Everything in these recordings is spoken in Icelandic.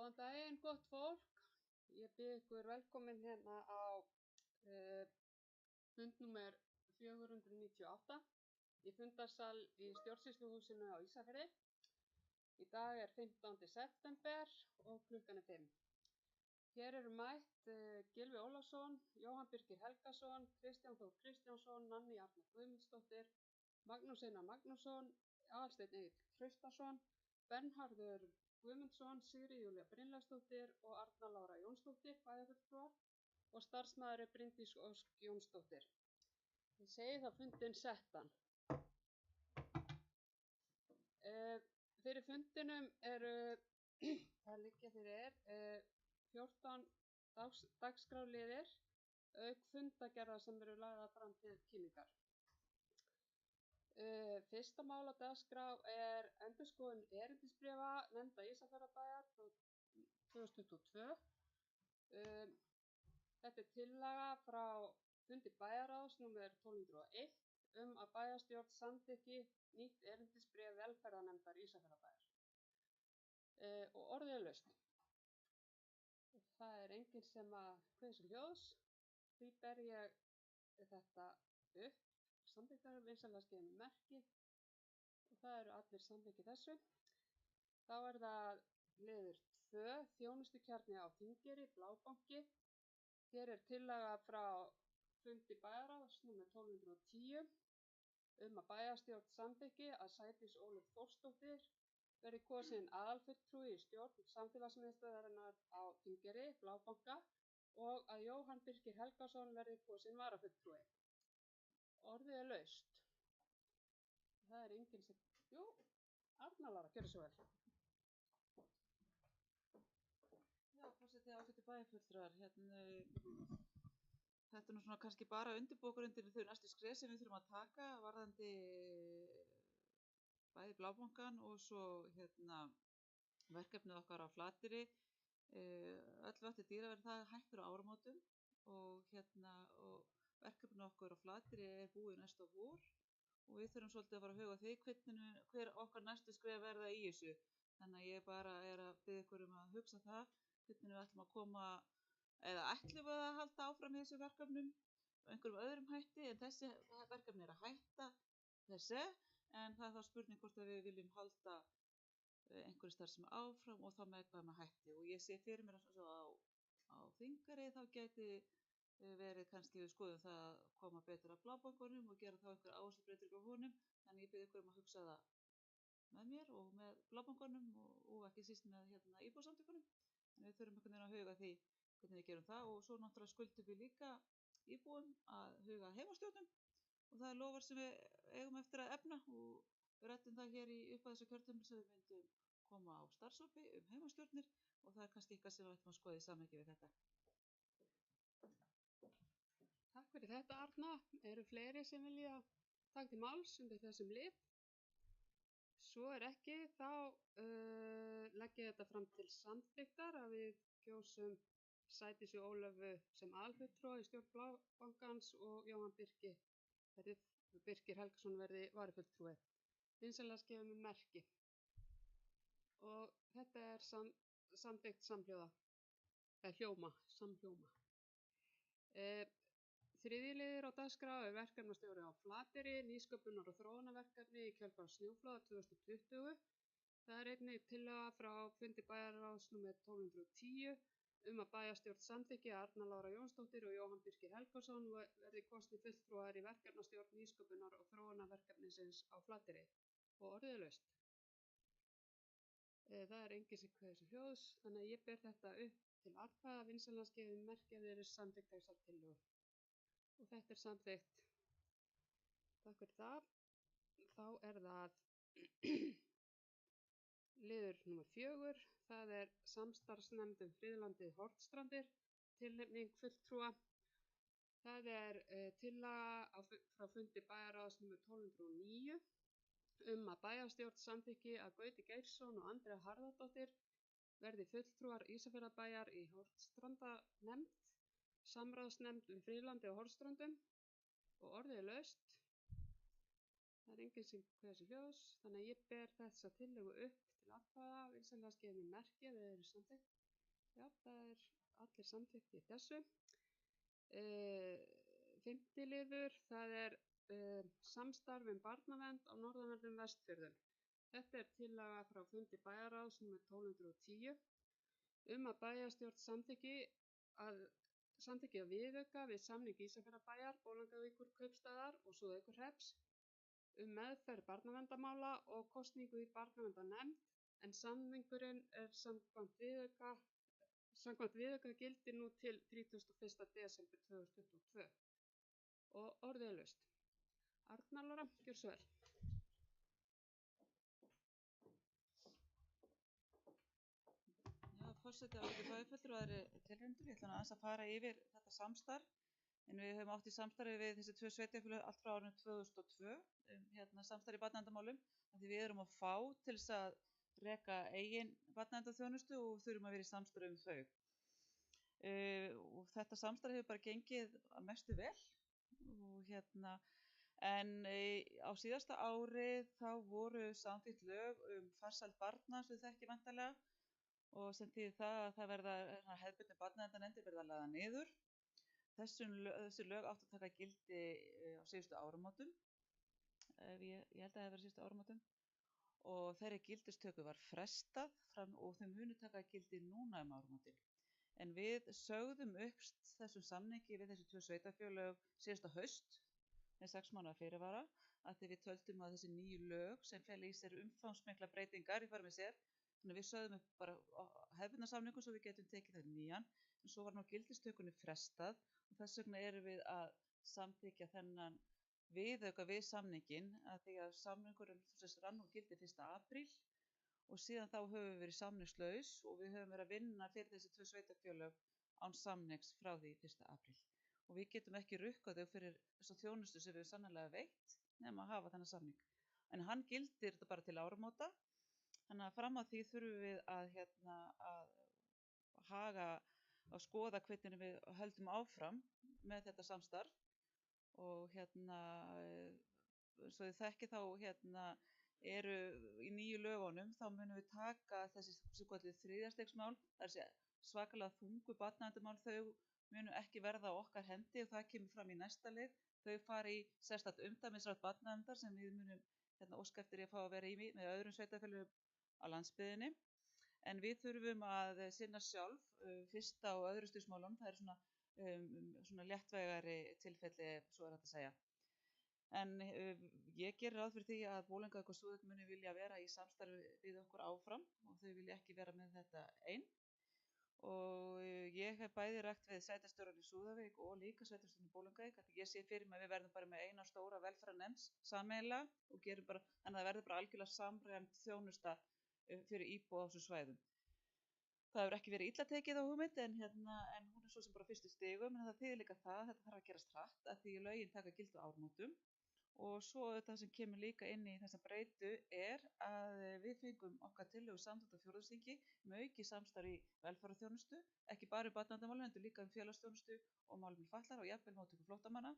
Góðan daginn, gott fólk. Ég býð ykkur velkomin hérna á fund númer 498 í fundarsal í stjórnsýsluhúsinu á Ísafirði. Í dag er 15. september og klukkan er 5. Hér eru mætt Gylfi Ólafsson, Jóhann Birkir Helgason, Kristján Þór Kristjánsson, Nanný Arna Guðmundsdóttir, Magnús Einar Magnússon, Aðalsteinn Egill Traustason, Bernharður Guðmundsson, Sigríður Júlía Brynleifsdóttir og Arna Lára Jónsdóttir, bæjarfulltrúar, og starfsmaður Bryndís Ósk Jónsdóttir. Ég segi þá fundinn settan. Fyrir fundinum eru, það liggja fyrir 14 dagskrárliðir, auk fundagerða sem eru lagðar fram til kynningar. Fyrsta mál á dagskrá er endurskoðun erindisbréfa nefnda Ísafjarðarbæjar frá 2022. Þetta er tillaga frá fundi bæjarráðs númer 1201 að bæjarstjórn samþykki nýtt erindisbréf velferðarnefndar Ísafjarðarbæjar. Og orðið er laust. Það er enginn sem að kveður sér hljóðs, því ber ég þetta upp. Samþykktar vinsamlegast gefið mér merki og það eru allir samþykkir þessu. Þá er það liður 2, þjónustukjarni á Þingeyri, Blábanki. Hér er tillaga frá fundi bæjarráðs númer 1210 að bæjarstjórn samþykki að Sædís Ólöf Þórsdóttir verði kosin aðalfulltrúi í stjórn samfélagsmiðstöðvarinnar á Þingeyri, Blábanka, og að Jóhann Birkir Helgason verði kosin varafulltrúi. Orðið er laust. Það er enginn sem... Jú, Arna Lára, gjörðu svo vel. Já, forseti ágætu bæjarfulltrúar. Þetta er nú svona kannski bara undirbókur undir þau næstu skref sem við þurfum að taka varðandi bæði Blábankann og svo verkefnið okkar á Flateyri. Öll vatni dýraverð það hættur á áramótum og verkefni okkur á Flateyri er búið næsta vor og við þurfum svolítið að fara að huga því hver okkar næstu skref verða í þessu. Þannig að ég bara er að biðja ykkur að hugsa það, hvernig við ætlum að koma, eða ætlum við að halda áfram í þessu verkefnum og einhverjum öðrum hætti, en þessi verkefni er að hætta þessi, en það er þá spurning hvort að við viljum halda einhverju starfsemi áfram og þá með hvaða hætti. Og ég sé fyrir mér á Þingeyri þá gæti verið kannski við skoðum það að koma betur að Blábankanum og gera þá einhver áherslubreytingar á honum. Þannig ég bið ykkur að hugsa það með mér og með Blábankanum og ekki síst með íbúasamtökunum. En við þurfum einhvern veginn að huga því hvernig við gerum það, og svo náttúrulega skuldum við líka íbúum að huga heimastjórnum og það er lofar sem við eigum eftir að efna, og við ræddum það hér í uppað þessu kjörtímabili sem við myndum koma á starfshópi heimastjórnir, og það er kannski eitthvað sem við ætlum að skoða í samhengi við þetta. Takk fyrir þetta, Arna. Eru fleiri sem vilja taka til máls undir þessum lið? Svo er ekki, þá legg ég þetta fram til samþykktar að við kjósum Sædísi Ólöfu sem aðalfulltrúa í stjórn Blábankans og Jóhann Birkir Helgason verði varafulltrúi. Vinsamlegast gefið mér merki. Og þetta er samþykkt samhljóða, eða samhljóma. Þriðji liður á dagskrá er verkefnastjóri á Flateyri, nýsköpunar- og þróunarverkefni í kjölfar snjóflóða 2020. Það er einnig tillaga frá fundi bæjarráðs númer 1210 að bæjarstjórn samþykki að Arna Lára Jónsdóttir og Jóhann Birkir Helgason verði kosnir fulltrúar í verkefnastjórn nýsköpunar- og þróunarverkefnisins á Flateyri. Og orðið er laust. Það er enginn sem kveður sér hljóðs, þannig að ég ber þetta upp til atkvæða. Vinsamlegast gefið mér merki ef þeir eru samþykkt þessar tillögur. Og þetta er samþykkt. Takk fyrir það. Þá er það liður númer 4. Það er samstarfsnefnd friðlandið Hornstrandir, tilnefning fulltrúa. Það er tillaga frá fundi bæjarráðs númer 1209 að bæjarstjórn samþykki að Gauti Geirsson og Andrea Harðardóttir verði fulltrúar Ísafjarðarbæjar í Hornstrandanefnd, samráðsnefnd friðlandi á Hornströndum, og orðið er laust. Það er enginn sem kveður sér hljóðs, þannig að ég ber þessa tillögu upp til atkvæða, vinsamlegast gefið mér merki ef þið eru samþykkt. Já, það allir samþykkt í þessu. 5. liður, það samstarf barnavernd á norðanverðum Vestfjörðum. Þetta tillaga frá fundi bæjarráðs nr. 1210 að bæjarstjórn samþykki að viðauka við samning Ísafjarðarbæjar, Bolungarvíkurkaupstaðar og Súðavíkurhrepps meðferð barnaverndarmála og kosningu í barnaverndarnefnd, en samningurinn samkvæmt viðauka gildir nú til 31. desember 2022. Og orðið laust. Arnar Lára, gjörðu svo vel. Já, forseti, ágætu bæjarfulltrúar og aðrir tilnefndir. Ég ætla aðeins að fara yfir þetta samstarf. En við höfum átt í samstarfi við þessi 2 sveitarfélög allt frá árinu 2002, samstarf í barnaverndarmálum, því við erum að fá til þess að reka eigin barnaverndarþjónustu og þurfum að vera í samstarfi þau. Og þetta samstarf hefur bara gengið að mestu vel. Og en á síðasta ári þá voru samþykkt lög farsæld barna, sem þið þekkið væntanlega, og sem þýðir það að það verða hefðbundnu barnaverndarnefndir verða lagðar niður. Þessi lög áttu að taka gildi á síðustu áramótum, ég held að það hefði verið síðustu áramótum, og þeirri gildistöku var frestað og þau munu taka gildi núna áramótin. En við sögðum upp þessum samningi við þessi 2 sveitarfélög síðasta haust, með 6 mánaða fyrirvara, að því við töldum að þessi nýju lög sem fela í sér umfangsmiklar breytingar í för með sér, þannig að við sögðum upp bara hefðbundna samningu svo við getum tekið það nýjan, en svo var nú gildistökunni frestað og þess vegna erum við að samþykkja þennan viðauka við samninginn, að því að samningurinn rann úr gildi 1. apríl og síðan þá höfum við verið samningslaus og við höfum verið að vinna fyrir þessi 2 sveitarfélög án samnings frá því 1. apríl. Og við getum ekki rukkað þau fyrir þessa þjónustu sem við sannarlega veitt nema að hafa þennan samning. En hann gildir þetta bara til áramóta, þannig að fram að því þurfum við að skoða hvernig við höldum áfram með þetta samstarf og svo þið þekki þá eru í nýju lögunum þá munum við taka þessi þriðja stigs mál, það svakalega þungu barnaverndarmál, þau munu ekki verða á okkar hendi og það kemur fram í næsta lið. Þau fara í sérstakt umdæmisráð barnaverndar sem við munum óska eftir að fá að vera í með öðrum sveitarfélögum á landsbyggðinni. En við þurfum að sinna sjálf 1. og 2. stigsmálum, það svona léttvægari tilfelli, svo hægt að segja. En ég gerir ráð fyrir því að Bolungarvík og Súðavík muni vilja vera í samstarfi við okkur áfram og þau vilja ekki vera með þetta einn. Og ég hef bæði rætt við sveitarstjórann í Súðavík og líka sveitarstjórann í Bolungarvík, að ég sé fyrir mig að við verðum bara með eina stóra velferðarnefnd sameiginlega og gerum bara, þannig að það verður bara algjörlega samræmd þjónusta fyrir íbúa á þessum svæðum. Það hefur ekki verið illa tekið á hugmynd en hún svo sem bara fyrstu stigum, en það þýðir líka það að þetta þarf að gerast hratt að því lögin taka gildi á áramótum. Og svo þetta sem kemur líka inn í þessa breytu að við fengum okkar tillögu samþykkt á fjórðungsþingi með aukið samstarf í velferðarþjónustu, ekki bara um barnaverndarmálin, heldur líka um félagsþjónustu og málefni fatlaðra og jafnvel móttöku flóttamanna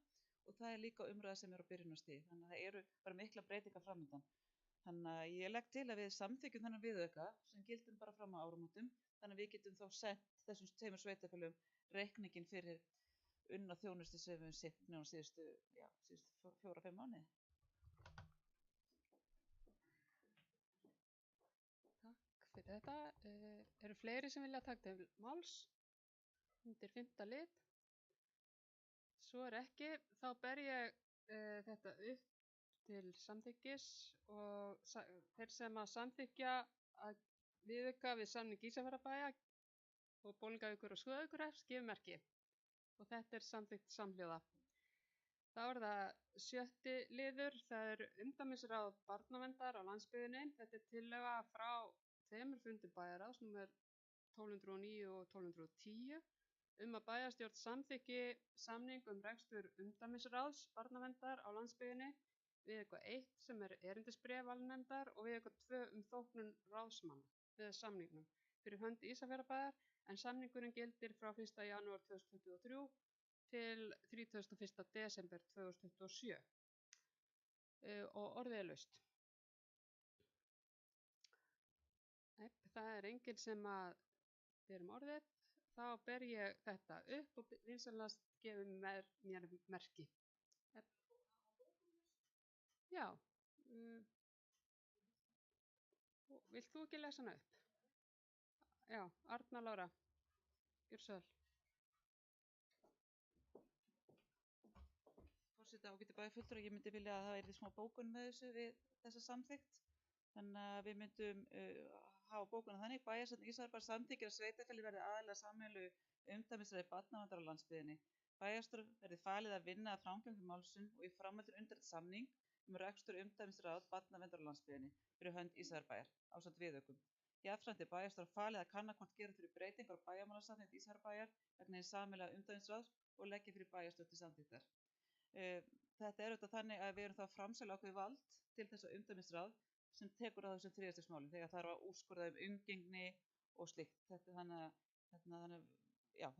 og það líka umræða sem á byrjunarstigi. Þannig að það eru bara mikla breytingar framundan. Þannig að ég legg til að við samþykkjum þennan viðauka sem gildir bara fram á áramótum, þannig að við getum þá sent þessum 2 sveitarfélögum reikninginn fyrir unna þjónustu sem við sinnt núna síðustu 4-5 mánuði. Takk fyrir þetta. Eru fleiri sem vilja taka til máls undir 5. lið? Svo ekki, þá ber ég þetta upp til samþykkis og þeir sem að samþykkja að viðauka við samning Ísafjarðarbæjar og Bolungarvíkur og Súðavíkurhrepps gefi merki. Og þetta samþykkt samhljóða. Þá það 6. liður, það umdæmisráð barnaverndar á landsbyggðinni. Þetta tillaga frá 2 fundum bæjarráðs, nr. 1209 og 1210, að bæjarstjórn samþykki samning rekstur umdæmisráðs barnaverndar á landsbyggðinni, viðauka 1 sem erindisbréf valnefndar og viðauka 2 þóknun ráðsmanna með samningnum fyrir hönd Ísafjarðarbæjar, en samningurinn gildir frá 1. janúar 2023 til 31. desember 2027 og orðið laust. það er enginn sem að ber orðið, þá ber ég þetta upp og vinsamlegast gefur mér merki. Já. Vilt þú ekki lesa hana upp? Já, Arna Lára, gjörðu svo vel. Forseti ágæti bæjarfulltrúar, ég myndi vilja að það yrði smá bókun með þessu við þessa samþykkt. Þannig að við myndum hafa bókuna þannig: Bæjarsafn Ísafjarðarbæjar samþykkir að sveitarfélagið verði aðili að sameiginlegu umdæmisráði barnaverndar á landsbyggðinni. Bæjarstjóra verði falið að vinna að framgangi málsins og í framhaldinu undirrita samning rekstur umdæmisráðs barnaverndar á landsbyggðinni fyrir hönd Ísafjarðarbæjar ásamt viðaukum. Jafnframt er bæjarstjóra falið að kanna hvort gera þurfi breytingar á bæjarmálasafni Ísafjarðarbæjar vegna hins sameiginlega umdæmisráðs og leggja fyrir bæjarstjórn til samþykktar. Þetta auðvitað þannig að við erum þá framselja ákveðið vald til þessa umdæmisráð sem tekur á þessum þriðjastigsmálum þegar það er að úrskurða umgengni og slíkt. Þannig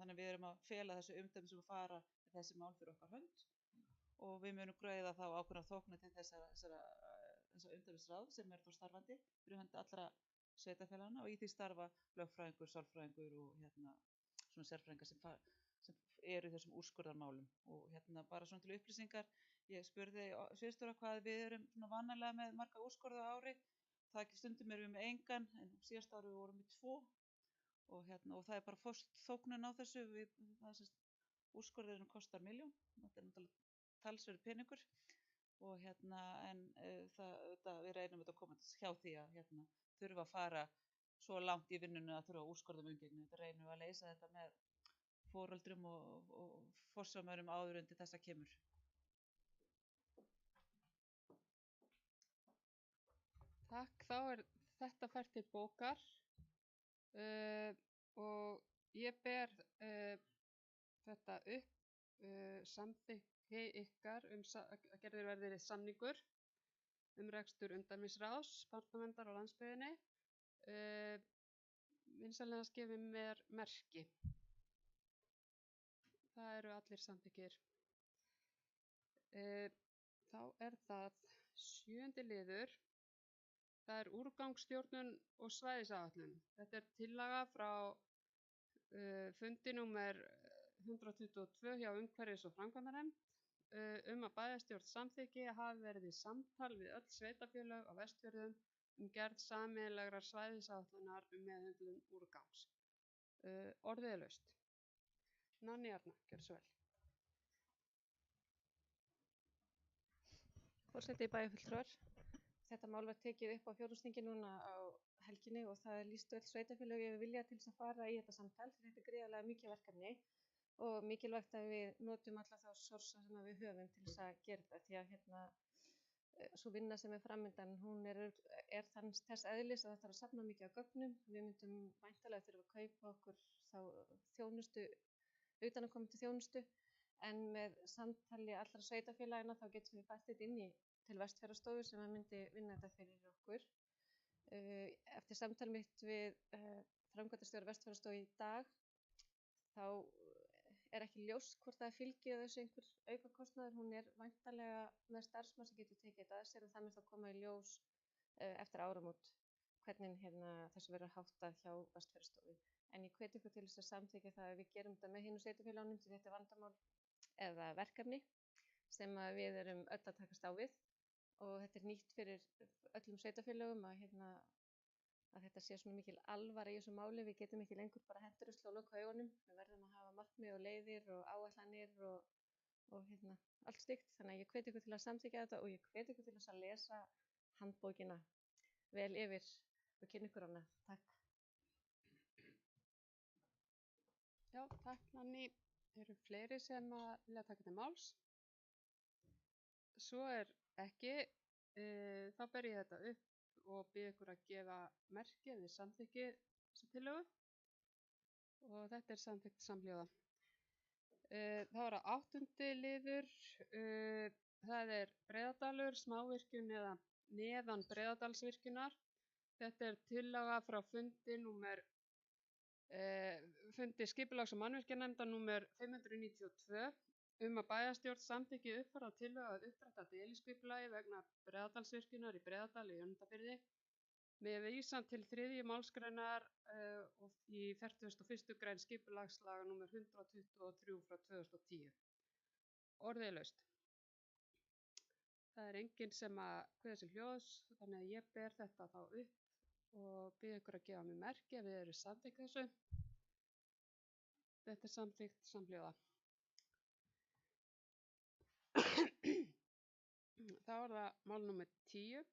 að við erum að fela þessu umdæmi sem að fara með þessi mál fyrir okkar hönd og við munum greiða þá ákveðna þóknun til þessa umdæmisráð sem er þá starfandi fyrir hönd allra sveitarfélaganna og í því starfa lögfræðingur, sálfræðingur og svona sérfræðingar sem eru í þessum úrskurðarmálum. Og bara svona til upplýsingar, ég spurði sviðsstjóra hvað við erum svona vanalega með marga úrskurða á ári. Það stundum erum við með engan, en síðast ári við vorum með 2 og það er bara föst þóknun á þessu. Úrskurðurinn kostar 1 milljón, þetta er náttúrulega talsverður peningur og við reynum að koma hjá því að þurfa að fara svo langt í vinnunni að þurfa að úrskurða umgengni. Þetta reynum við að leysa þetta með foreldrum og forsjámönnum áður en til þessa kemur. Takk, þá er þetta fært til bókar og ég ber þetta upp, samþykki ykkar að gerður verði samningur rekstur umdæmisráðs barnaverndar á landsbyggðinni. Vinsamlegast gefið mér merki. Það eru allir samþykkir. Þá er það 7. liður. Það er úrgangsstjórnun og svæðisáætlun. Þetta er tillaga frá fundi númer 122 hjá umhverfis- og framkvæmdanefnd að bæjarstjórn samþykki að hafa verið í samtal við öll sveitarfélög á Vestfjörðum gerð sameiginlegrar svæðisáætlunar meðhöndlun úrgangs. Orðið er laust. Nanný Arna, gjörðu svo vel. Forseti bæjarfulltrúar. Þetta mál var tekið upp á fjórðungsþingi núna á helginni og það lýstu öll sveitarfélög yfir vilja til þess að fara í þetta samtal. Þetta er gríðarlega mikið verkefni og mikilvægt að við notum alla þá sorsa sem við höfum til þess að gera þetta. Því að svo vinna sem er framundan, hún er þess eðlis að þetta er að safna mikið á gögnum. Við myndum væntanlega þurfa að kaupa okkur þá þjónustu, utanaðkomandi þjónustu, en með samtali allra sveitarfélagina þá getum við fært þetta inn til Vestfjarðastofu sem myndi vinna þetta fyrir okkur. Eftir samtal mitt við framkvæmdastjóra Vestfjarðastofu í dag þá er ekki ljóst hvort það fylgir þessu einhver aukakostnaður. Hún er væntanlega með starfsmann sem getur tekið þetta að sér og það mun þá koma í ljós eftir áramót hvernig þessu verður háttað hjá Vestfjarðastofu. En ég hvet ykkur til þess að samþykkja það að við gerum þetta með hinum sveitarfélögunum því þetta er vandamál eða verkefni sem við erum öll að takast á við og þetta er nýtt fyrir öllum sveitarfélögum að þetta sé svona mikil alvara í þessu máli. Við getum ekki lengur bara hent rusli og loka augunum. Við verðum að hafa markmið og leiðir og áætlanir og allt slíkt. Þannig að ég hvet ykkur til að samþykkja þetta og ég hvet ykkur til þess að lesa handbókina vel yfir og kynna ykkur hana. Takk. Já, takk Nanný. Eru fleiri sem vilja taka til máls? Svo er ekki. Þá ber ég þetta upp og bið ykkur að gefa merki ef þið samþykkið þessa tillögu og þetta er samþykkt samhljóða. Þá er það 8. liður. Það er Breiðadalur, smávirkjun eða neðan Breiðadalsvirkjunar. Þetta er tillaga frá fundi skipulags- og mannvirkjanefndar númer 592 að bæjarstjórn samþykki uppfærða tillögu að upprætta deiliskipulagi vegna Breiðadalsvirkjunar í Breiðadal í Önundarfirði. með vísan til 3. málsgreinar og í 41. grein skipulagslaga númer 123 frá 2010. Orðið er laust. Það er enginn sem að kveða sér hljóðs, þannig að ég ber þetta þá upp og bið ykkur að gefa mér merki ef þið eru samþykkt þessu. Þetta er samþykkt samhljóða. Þá er það mál númer 10.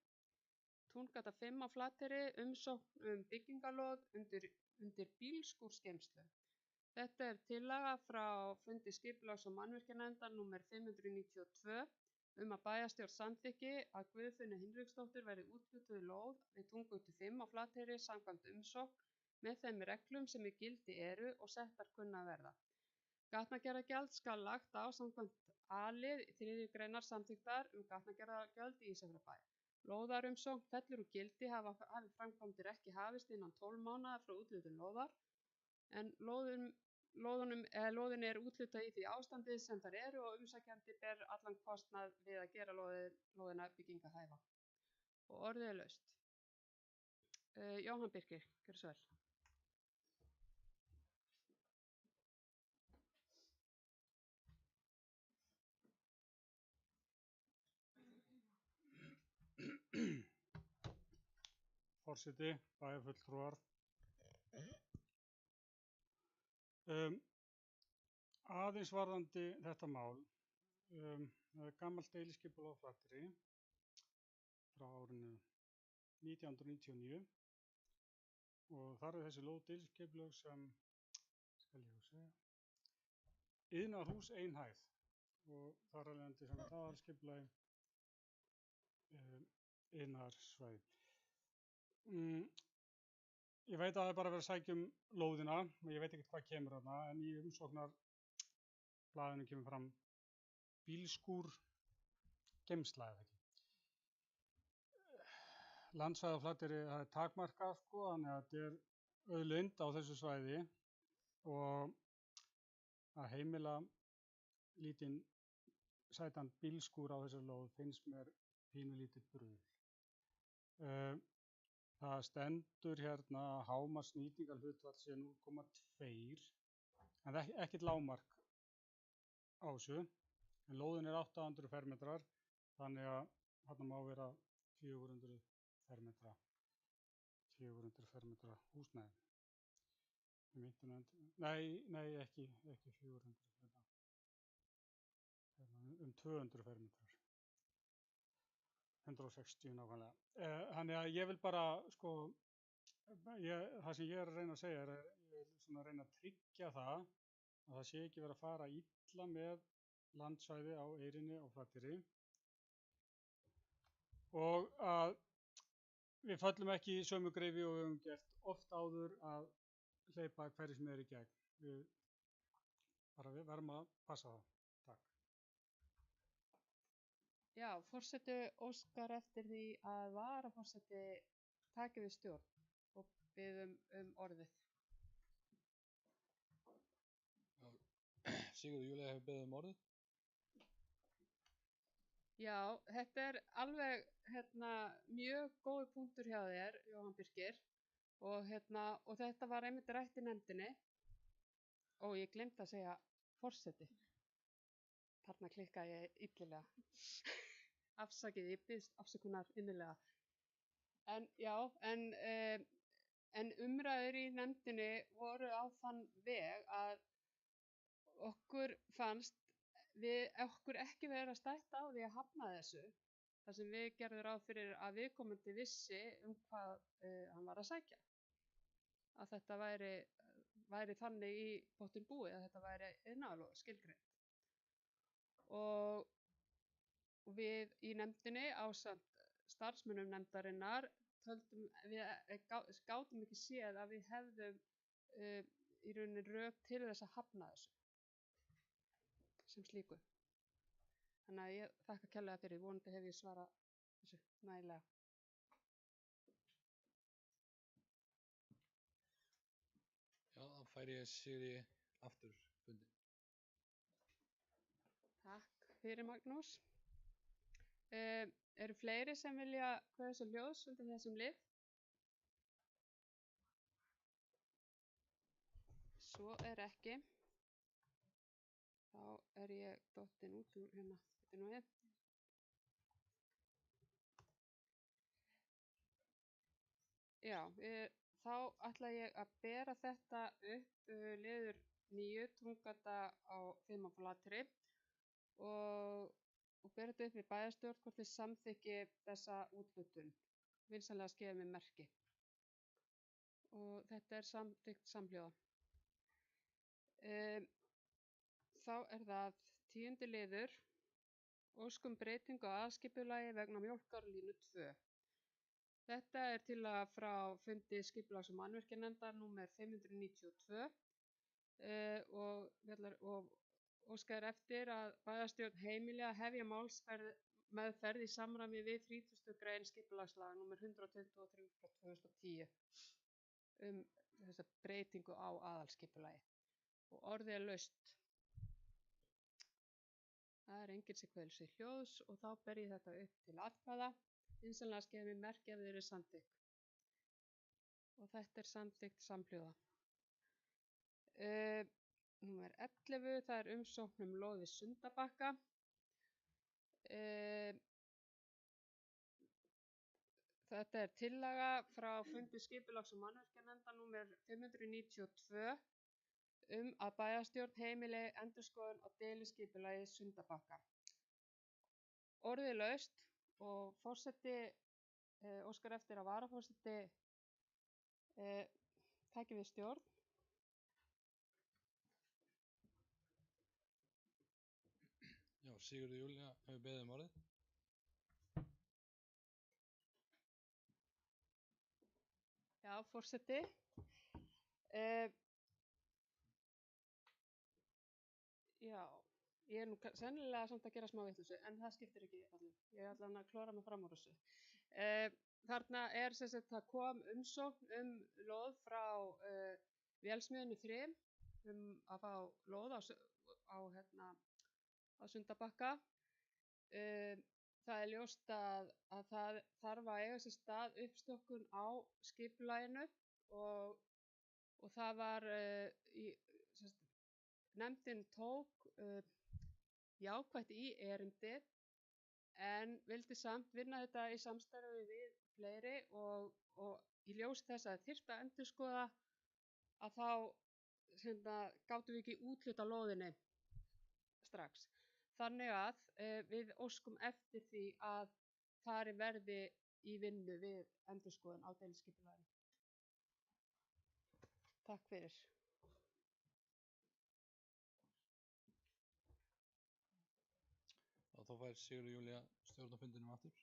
Túngata 5 á Flateyri, umsókn byggingarlóð undir bílskúrsgeymslu. Þetta er tillaga frá fundi skipulags- og mannvirkjanefndar númer 592 að bæjarstjórn samþykki að Guðfinnu Hinriksdóttur verði úthlutuð lóð við Tungugötu 5 á Flateyri samkvæmt umsókn með þeim reglum sem í gildi eru og settar kunna að verða. Gatnagerðargjald skal lagt á samkvæmt A-lið 3. greinar samþykktar gatnagerðargjöld í Ísafjarðarbæ. Lóðarumsókn fellur úr gildi hafi framkvæmdir ekki hafist innan 12 mánaða frá úthlutun lóðar, en lóðin er úthlutað í því ástandi sem þær eru og umsækjandi ber allan kostnað við að gera lóðina byggingarhæfa. Og orðið er laust. Jóhann Birkir, gjörðu svo vel. Forseti, bæjarfulltrúar. Aðeins varðandi þetta mál. Það er gamalt deiliskipulag á Flateyri frá árinu 1999 og þar er þessi lóð deiliskipulag sem, skal ég segja, iðnaðarhús ein hæð og þar er leiðandi sem aðalskipulagi iðnaðarsvæði. Ég veit að það er bara verið að sækja lóðina og ég veit ekkert hvað kemur þarna, en í umsóknarblaðinu kemur fram bílskúr geymsla eða ekki. Landsvæði á Flateyri, það er takmarkað sko, þannig að þetta er auðlind á þessu svæði og að heimila lítinn sætan bílskúr á þessu lóð finnst mér pínulítið bruðl. Það stendur hérna að hámarksnýtingarhlutfall sé 0,2 en ekkert lágmark á þessu, en lóðin er 800 fermetrar þannig að þarna má vera 400 fermetra húsnæði. Nei, ekki 400, 200 fermetrar. 160 nákvæmlega. Þannig að ég vil bara, sko, það sem ég er að reyna að segja er ég vil svona reyna að tryggja það að það sé ekki verið að fara illa með landsvæði á Eyrinni og Flateyri og að við föllum ekki í sömu greifi og við höfum gert oft áður að hleypa hverju sem er í gegn. Við verðum að passa það. Takk. Já, forseti óskar eftir því að varaforseti taki við stjórn og biður orðið. Sigurður Júlía hefur beðið orðið. Já, þetta er alveg mjög góður punktur hjá þér, Jóhann Birkir, og þetta var einmitt rætt í nefndinni og ég gleymdi að segja forseti. Þarna klikkaði ég illilega. Afsakið, ég biðst afsökunar innilega. En umræður í nefndinni voru á þann veg að okkur fannst okkur ekki vera stætt á því að hafna þessu, þar sem við gerðum ráð fyrir að viðkomandi vissi hvað hann var að sækja. Að þetta væri þannig í pottinn búið, að þetta væri iðnaðarlóð skilgreint. Og við í nefndinni ásamt starfsmönnum nefndarinnar gátum ekki séð að við hefðum í rauninni rök til þess að hafna þessu sem slíku. Þannig að ég þakka kærlega fyrir, vonandi hef ég svarað þessu nægilega. Já, þá færi ég Sigri aftur fundin. Takk fyrir Magnús. Eru fleiri sem vilja kveða sér hljóðs undir þessum lið? svo ekki, þá ég dottin út úr hérna. Bíddu nú við. Já, þá ætla ég að bera þetta upp liður 9, Tunggata á Flateyri og bera þetta upp í bæjarstjórn hvort þið samþykki þessa úthlutun. Vinsamlegast gefið mér merki. Og þetta samþykkt samhljóða. Þá það 10. liður, óskum breytingu á aðalskipulagi vegna mjólkárlínu 2. Þetta tillaga frá fundi skipulags- og mannvirkjanefndar númer 592 og óskar eftir að bæjarstjórn heimili að hefja málsmeðferð í samræmi við 30. grein skipulagslaga númer 123/2010 þessa breytingu á aðalskipulagi. Og orðið laust. Það enginn sem kveður sig hljóðs og þá ber ég þetta upp til atkvæða. Vinsamlegast gefið mér merki ef þið eru samþykk. Og þetta samþykkt samhljóða. Númer 11, það umsókn lóð við Sundabakka. Þetta tillaga frá fundi skipulags- og mannvirkjanefndar númer 592 að bæjarstjórn heimili endurskoðun á deiliskipulagi Sundabakka. Orðið laust og forseti óskar eftir að varaforseti taki við stjórn. Já, Sigurður Júlía hefur beðið orðið. Já, forseti. Já, ég nú sennilega samt að gera smá vitleysu, en það skiptir ekki öllu. Ég ætla að klóra mig fram úr þessu. Þarna sem sagt, það kom umsókn lóð frá Vélsmiðjunni 3 að fá lóð á Sundabakka. Það ljóst að það þarf að eiga sér stað uppstokkun á skipulaginu og það var nefndin tók jákvætt í erindið en vildi samt vinna þetta í samstarfi við fleiri og í ljós þess að þyrfti að endurskoða að þá gátum við ekki úthluta lóðinni strax. Þannig að við óskum eftir því að farið verði í vinnu við endurskoðun á deiliskipulaginu. Takk fyrir. Og þá fær Sigurður Júlía stjórn á fundinum aftur.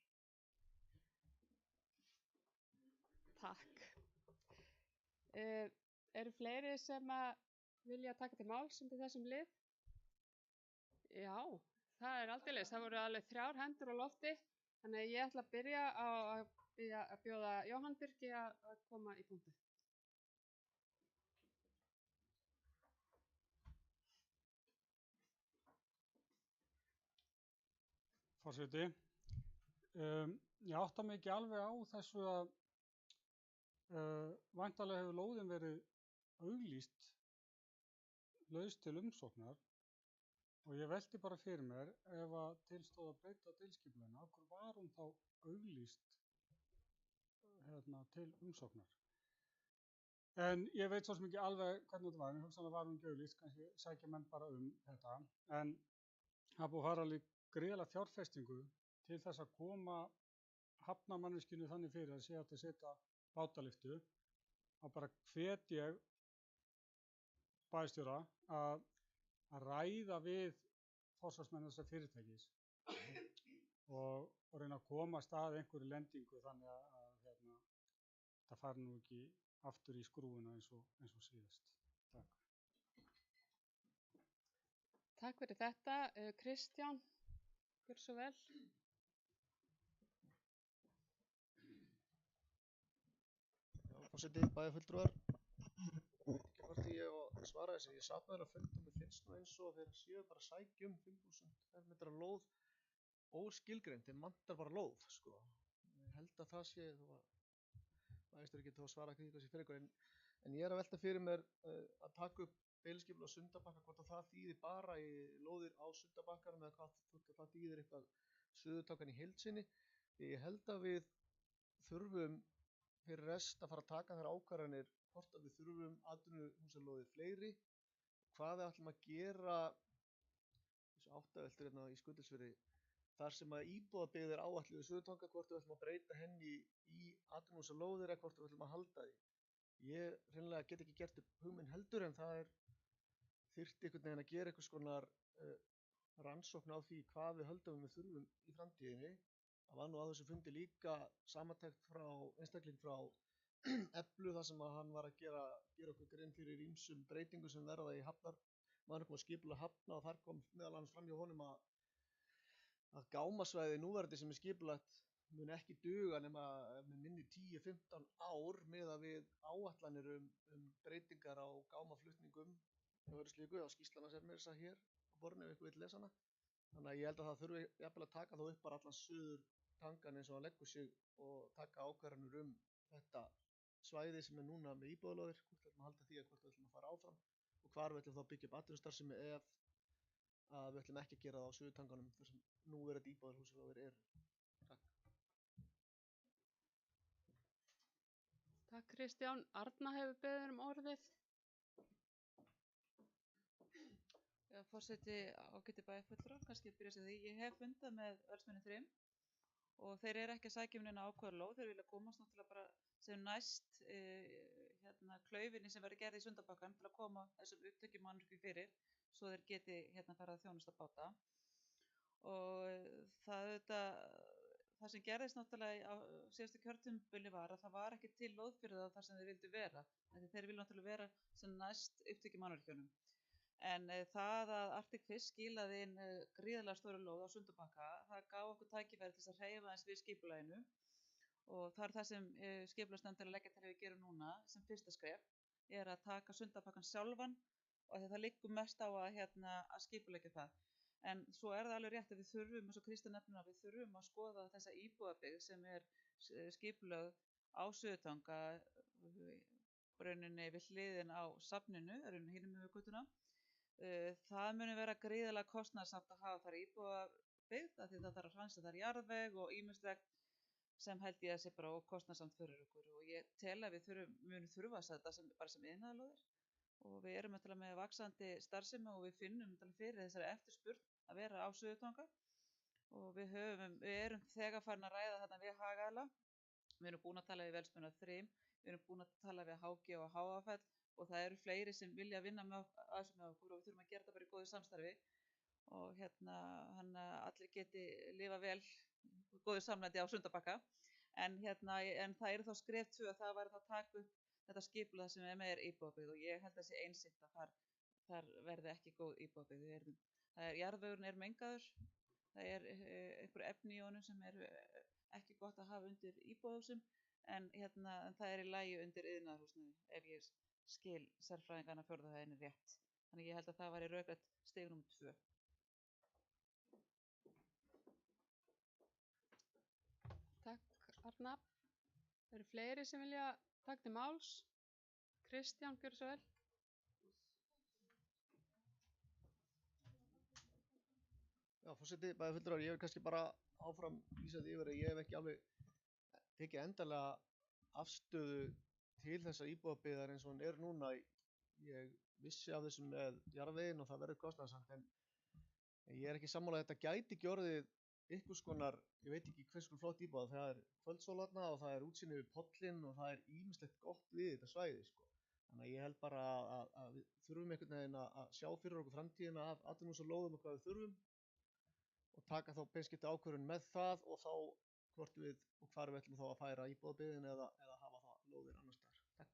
Takk. Eru fleiri sem vilja taka til máls undir þessum lið? Já, það aldeilis. Það voru alveg 3 hendur á lofti, þannig að ég ætla að byrja að bjóða Jóhann Birgi að koma í punktið. Forseti, ég átta mig ekki alveg á þessu að væntanlega hefur lóðin verið auglýst laust til umsóknar og ég velti bara fyrir mér ef að til stóð að breyta deiliskipulaginu, af hverju var hún þá auglýst til umsóknar? En ég veit svo sem ekki alveg hvernig þetta var, en hugsanlega var hún ekki auglýst, kannski sækja menn bara þetta, en það búið að fara alveg gríðarlega fjárfestingu til þess að koma hafnarmanneskjunni þannig fyrir að sé hægt að setja bátalyftu, og bara hvet ég bæjarstjóra að ræða við forsvarsmenn þessa fyrirtækis og reyna að komast að einhverju lendingu þannig að það fari nú ekki aftur í skrúfuna eins og síðast. Takk. Takk fyrir þetta. Kristján, gjörðu svo vel. Já, forseti, bæjarfulltrúar. Ekki hvort ég að svara þessi. Ég sat með þeirra fund og mér finnst nú eins og þeir séu bara að sækja 5.000 fermetra lóð óskilgreind. Þeim vantar bara lóð, sko. Ég held að það sé, bæjarstjóri getur þá svara hvað sé fyrir ykkur, en ég að velta fyrir mér að taka upp deiliskipulag Sundabakka, hvort að það þýðir bara í lóðir á Sundabakkanum eða hvort það þýðir eitthvað suðurtangan í heild sinni. Ég held að við þurfum fyrir rest að fara að taka þær ákvarðanir hvort að við þurfum atvinnuhúsalóðir fleiri, hvað við ætlum að gera þessu áttaveltur hérna í Skutulsfirði þar sem að íbúðabyggð er áætluð við suðurtanga, hvort við ætlum að breyta henni í atvinnuhúsalóðir eða hvort við ætlum að halda því. Ég hreinlega get ekki gert upp hugmynd heldur, en það þyrfti einhvern veginn að gera einhvers konar rannsókn á því hvað við höldum við þurfum í framtíðinni. Það var nú á þessu fundi líka samantekt frá einstakling frá Eflu þar sem að hann var að gera okkur grein fyrir ýmsum breytingum sem verða í hafnarmannvirkjum og skipulag hafna, og þar kom meðal annars fram hjá honum að gámasvæði núverandi sem er skipulagt mun ekki duga nema með minni 10-15 ár miðað við áætlanir um breytingar á gámaflutningum og öðru slíku. Á skýrsluna sem er þess að hér á borðinu ef ykkur vill lesa hana. Þannig að ég held að það þurfi jafnvel að taka þá upp bara allan suðurtangan eins og hann leggur sig og taka ákvarðanir þetta svæði sem er núna með íbúðalóðir, hvort við ætlum að halda því að hvort við ætlum að fara áfram og hvar við ætlum þá að byggja upp atvinnustarfsemi ef að við ætlum ekki að gera það á suðurtanganum þar sem núverandi íbúðarhúsalóðir eru. Takk Kristján. Arna hefur beðið orðið. Já, forseti ágæti bæjarfulltrúar, kannski byrja sig því. Ég hef fundað með Vélsmönnum 3 og þeir eru ekki að sækja neina ákveðna lóð, þeir vilja komast náttúrulega bara sem næst klaufinni sem verður gerð í Sundabakkanum til að koma þessum upptökjum mannvirkjum fyrir svo þeir geti farið að þjónusta báta. Og það sem gerðist náttúrulega á síðasta kjörtímabili var að það var ekki til lóð fyrir það þar sem þeir vildu vera. Þeir vilja náttúrulega vera sem næst upptökjum mannvirkjunum. En það að Arctic Fish skilaði inn gríðarlega stóra lóð á Sundabakka, það gaf okkur tækifæri til að hreyfa eins við skipulaginu. Og það það sem skipulagsnefnd er að leggja til að við gerum núna sem fyrsta skref er að taka Sundabakkann sjálfan og það liggur mest á að skipuleggja það. En svo það alveg rétt að við þurfum, eins og Kristján nefnir, við þurfum að skoða þessa íbúðabyggð sem er skipulögð á Suðurtanga, rauninni við hliðin á safninu, rauninni hinum yfir götuna. Það muni vera gríðarlega kostnaðarsamt að hafa þar íbúðabyggð af því það þarf að hreinsa þar jarðveg og ýmislegt sem held ég að sé bara kostnaðarsamt fyrir okkur, og ég tel að við munum þurfa þetta bara sem iðnaðarlóðir, og við erum með vaxandi starfsemi og við finnum fyrir þessari eftirspurn að vera á Suðurtanga og við erum þegar farin að ræða þarna við hagaðila. Við erum búin að tala við Vélsmönnum 3, við erum búin að tala við HG og Háafell og það eru fleiri sem vilja vinna með okkur og við þurfum að gera þetta bara í góðu samstarfi og allir geti lifa vel góðu samlæti á Sundabakka. En það eru þá skref 2 að það væri að taka upp þetta skipulag sem með íbúðabyggð og ég held að sé einsýnt að þar verði ekki góð íbúðabyggð. Jarðvegurinn er mengaður, það einhver efni í honum sem ekki gott að hafa undir íbúðahúsum, en það í lagi undir iðnaðarhúsnæði ef ég skil sérfræðingana fjórðu hæðinni rétt. Þannig ég held að það væri rökrétt stig númer 2. Takk Arna. Eru fleiri sem vilja taka til máls? Kristján, gjörðu svo vel. Já, forseti, bæjarfulltrúar, ég vil kannski bara áfram lýsa því yfir að ég hef ekki alveg tekið endanlega afstöðu til þessa íbúðabyggðar eins og hún er núna. Ég vissi af þessum með jarðveginn og það verður kostnaðarsamt, en ég er ekki sammála að þetta gæti ekki orðið einhvers konar, ég veit ekki hvers konar flott íbúð, það kvöldsólarna og það útsýni við pollinn og það ýmislegt gott við þetta svæði, sko. Þannig að ég held bara að við þurfum einhvern veginn að sjá fyrir okkur framtíðina af atvinnuhúsalóðum og hvað við þurfum og taka þá beinskipta ákvörðun með það og þá hvort við og hvar við ætlum þá að færa íbúðabyggðin eða hafa það lóðir annars staðar. Takk.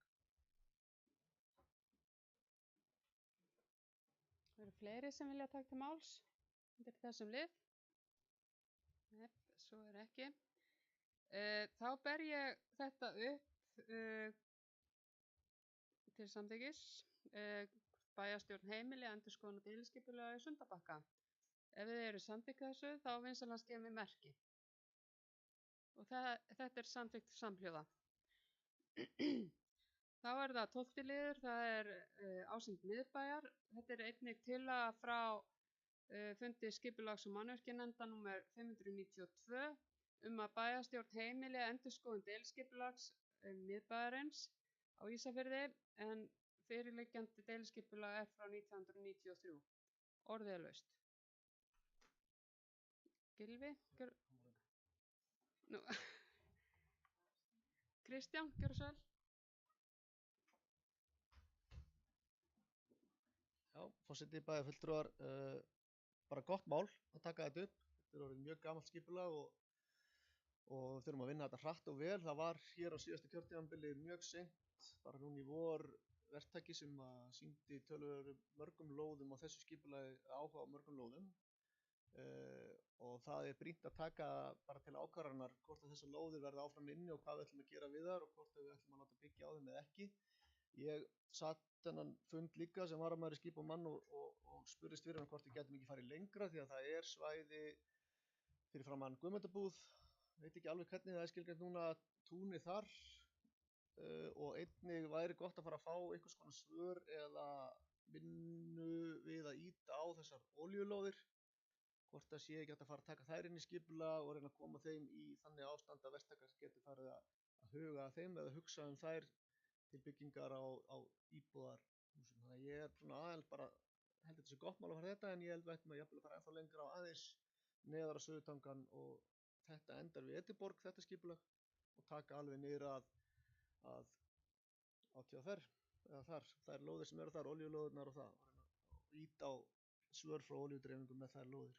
Eru fleiri sem vilja taka til máls undir þessum lið? Nei, svo ekki. Þá ber ég þetta upp til samþykkis. Bæjarstjórn heimili endurskoðun og deiliskipulag í Sundabakka. Ef þið eru samþykka þessu, þá vinsamlegast gefið mér merki. Og þetta er samþykkt samhljóða. Þá er það 12. liður, það er ásýnd miðbæjar. Þetta er einnig tillaga frá fundi skipulags- og mannvirkjanefndar númer 592 að bæjarstjórn heimili endurskoðun deiliskipulags miðbæjarins á Ísafirði en fyrirliggjandi deiliskipulag er frá 1993. Orðið er laust. Gylfi, Kristján, gjörðu svo vel. Já, forseti, bæjarfulltrúar, bara gott mál að taka þetta upp. Þetta er orðið mjög gamalt skipulag og þurfum að vinna þetta hratt og vel. Það var hér á síðasta kjörtímabili mjög seint, bara núna í vor, verktaki sem sýndi töluvert mörgum lóðum á þessu skipulagi, áhuga á mörgum lóðum. Og það er brýnt að taka bara til ákvarðanar hvort að þessar lóðir verða áfram inni og hvað við ætlum að gera við þær og hvort við ætlum að láta byggja á þeim eða ekki. Ég satt þennan fund líka sem varamaður í skip og mann og spurðist fyrir hann hvort við getum ekki farið lengra því að það er svæði fyrir framan Guðmundabúð, veit ekki alveg hvernig það er skilgreint núna, túnið þar og einnig væri gott að fara að fá einhvers konar svör eða vinnu við að ýta á þessar olíulóðir, hvort það sé ekki hægt að fara að taka þær inn í skipulag og reyna að koma þeim í þannig ástand að verktakar geti farið að huga að þeim eða hugsa þær til byggingar á íbúðarhúsum. Þannig að ég er svona aðeins bara, held þetta sé gott mál að fara þetta en ég held við ættum að jafnvel að fara ennþá lengra á aðeins neðar á Suðurtangan og þetta endar við Ediborg, þetta skipulag og taka alveg niður að ÁTVR eða þær lóðir sem eru þar, olíulóðirnar og það og ýta á svör frá olíudreifingum með þær lóðir.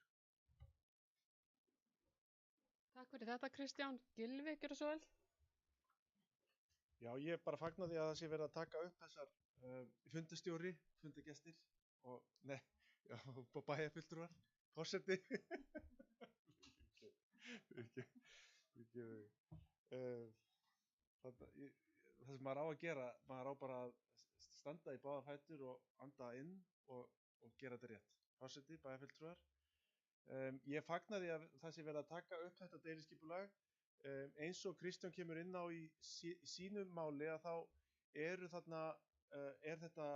Takk fyrir þetta Kristján. Gylfi, gjörðu svo vel. Já, ég bara fagna því að það sé verið að taka upp þessar fundastjóri, fundagestir og, bæjarfulltrúar, forseti. Það sem maður á að gera, maður á bara að standa í báða fætur og anda inn og gera þetta rétt. Forseti, bæjarfulltrúar. Ég fagna því að það sé verið að taka upp þetta deiliskipulag. Eins og Kristján kemur inn á í sínu máli að þá er þetta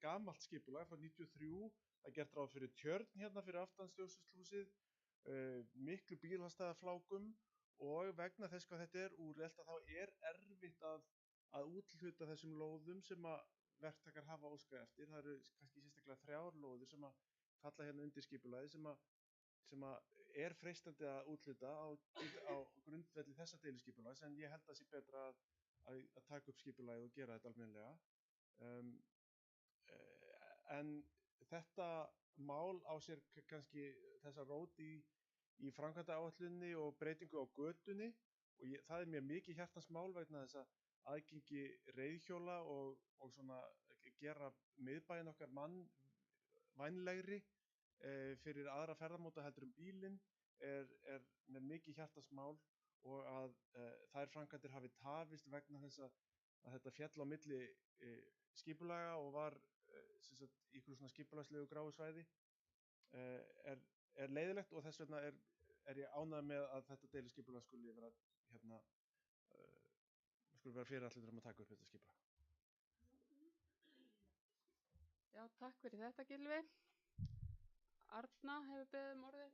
gamalt skipulag frá 93, það er gert ráð fyrir tjörn hérna fyrir aftan stjórnsýsluhúsið, miklu bílastæðaflákum og vegna þess hvað þetta er úrelt að þá er erfitt að úthluta þessum lóðum sem að verktakar hafa óskað eftir. Það eru kannski sérstaklega 3 lóðir sem að falla hérna undir skipulagið sem að er freistandi að úthluta á grundvelli þessa deiliskipulags en ég held að það sé betra að taka upp skipulagið og gera þetta almennilega. En þetta mál á sér kannski þessa rót í framkvæmdaáætlunni og breytingu á götunni og það er mér mikið hjartans mál vegna þess að aðgengi reiðhjóla og svona gera miðbæinn okkar vænlegri fyrir aðra ferðamáta heldur bílinn er með mikið hjartans mál og að þær framkvæmdir hafi tafist vegna þess að þetta féll á milli skipulaga og var í einhverju svona skipulagslegu gráu svæði er leiðilegt og þess vegna er ég ánægður með að þetta deiliskipulag skuli vera fyrirætlanir að taka upp þetta skipulag. Já, takk fyrir þetta Gylfi. Arna hefur beðið orðið.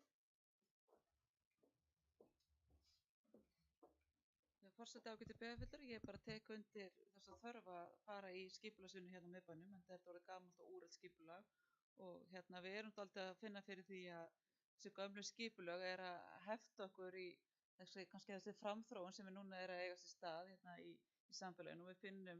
Forseti ágæti bæjarfulltrúar, ég bara tek undir þessa þörf að fara í skipulagsvinnu hérna á miðbænum, en þetta er orðið gamalt og úrelt skipulag og við erum dálítið að finna fyrir því að þessi gömlu skipulag er að hefta okkur í þessi framþróun sem við núna er að eiga sér stað hérna í samfélaginu og við finnum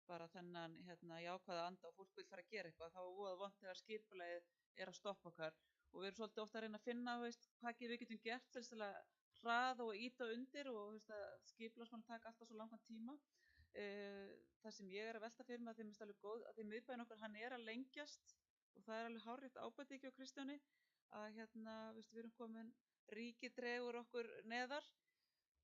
bara þennan jákvæða anda og fólk vil fara að gera eitthvað, þá er voða vont þegar skipulagið er að stoppa okkar og við erum svolítið ofta að reyna að finna hvað við getum gert til þess að hraða og ýta undir og skipulagsmál taka alltaf svo langan tíma. Það sem ég er að velta fyrir mig að því minnst alveg góð að því miðbæinn okkar hann er að lengjast og það er alveg hárrétt ábending á Kristjáni að við erum komin, ríkið dregur okkur neðar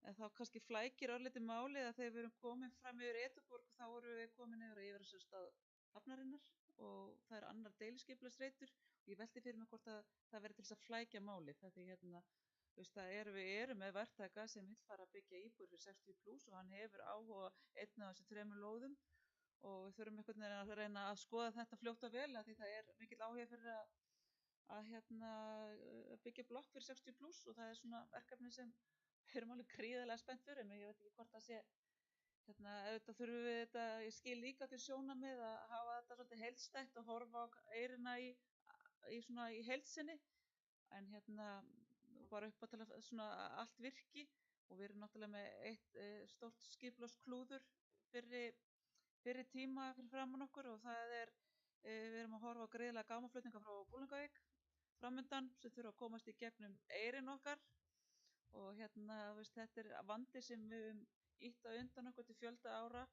en þá kannski flækir örlítið málið að þegar við erum komin fram yfir Ediborg þá erum við komin yfir að yfirstað hafnarinnar og það er annar deiliskipulagsreitur og ég velti fyrir mig hvort að það verði til þess að flækja málið því við erum með verktaka sem vill fara að byggja íbúðir fyrir 60 pluss og hann hefur áhuga einn af þessu 3 lóðum og við þurfum einhvern veginn að reyna að skoða þetta fljótt og vel af því það er mikill áhuga fyrir að byggja blokk fyrir 60 pluss og það er svona verkefni sem við erum alveg gríðarlega spennt fyrir en ég veit ekki hvort það sé auðvitað þurfum við þetta, ég skil líka til sjónarmið að hafa þetta svolítið heildstætt og horfa á eyrina í heildsinni en bara upp á til að svona allt virki og við erum náttúrulega með eitt stórt skipulagsklúður fyrir tíma fyrir framan okkur og það er við erum að horfa á greiðlega gámaflutninga frá Bolungarvík framundan sem þurfa að komast í gegnum eyrin okkar og þetta er vandi sem við höfum ítt á undan okkur til fjölda ára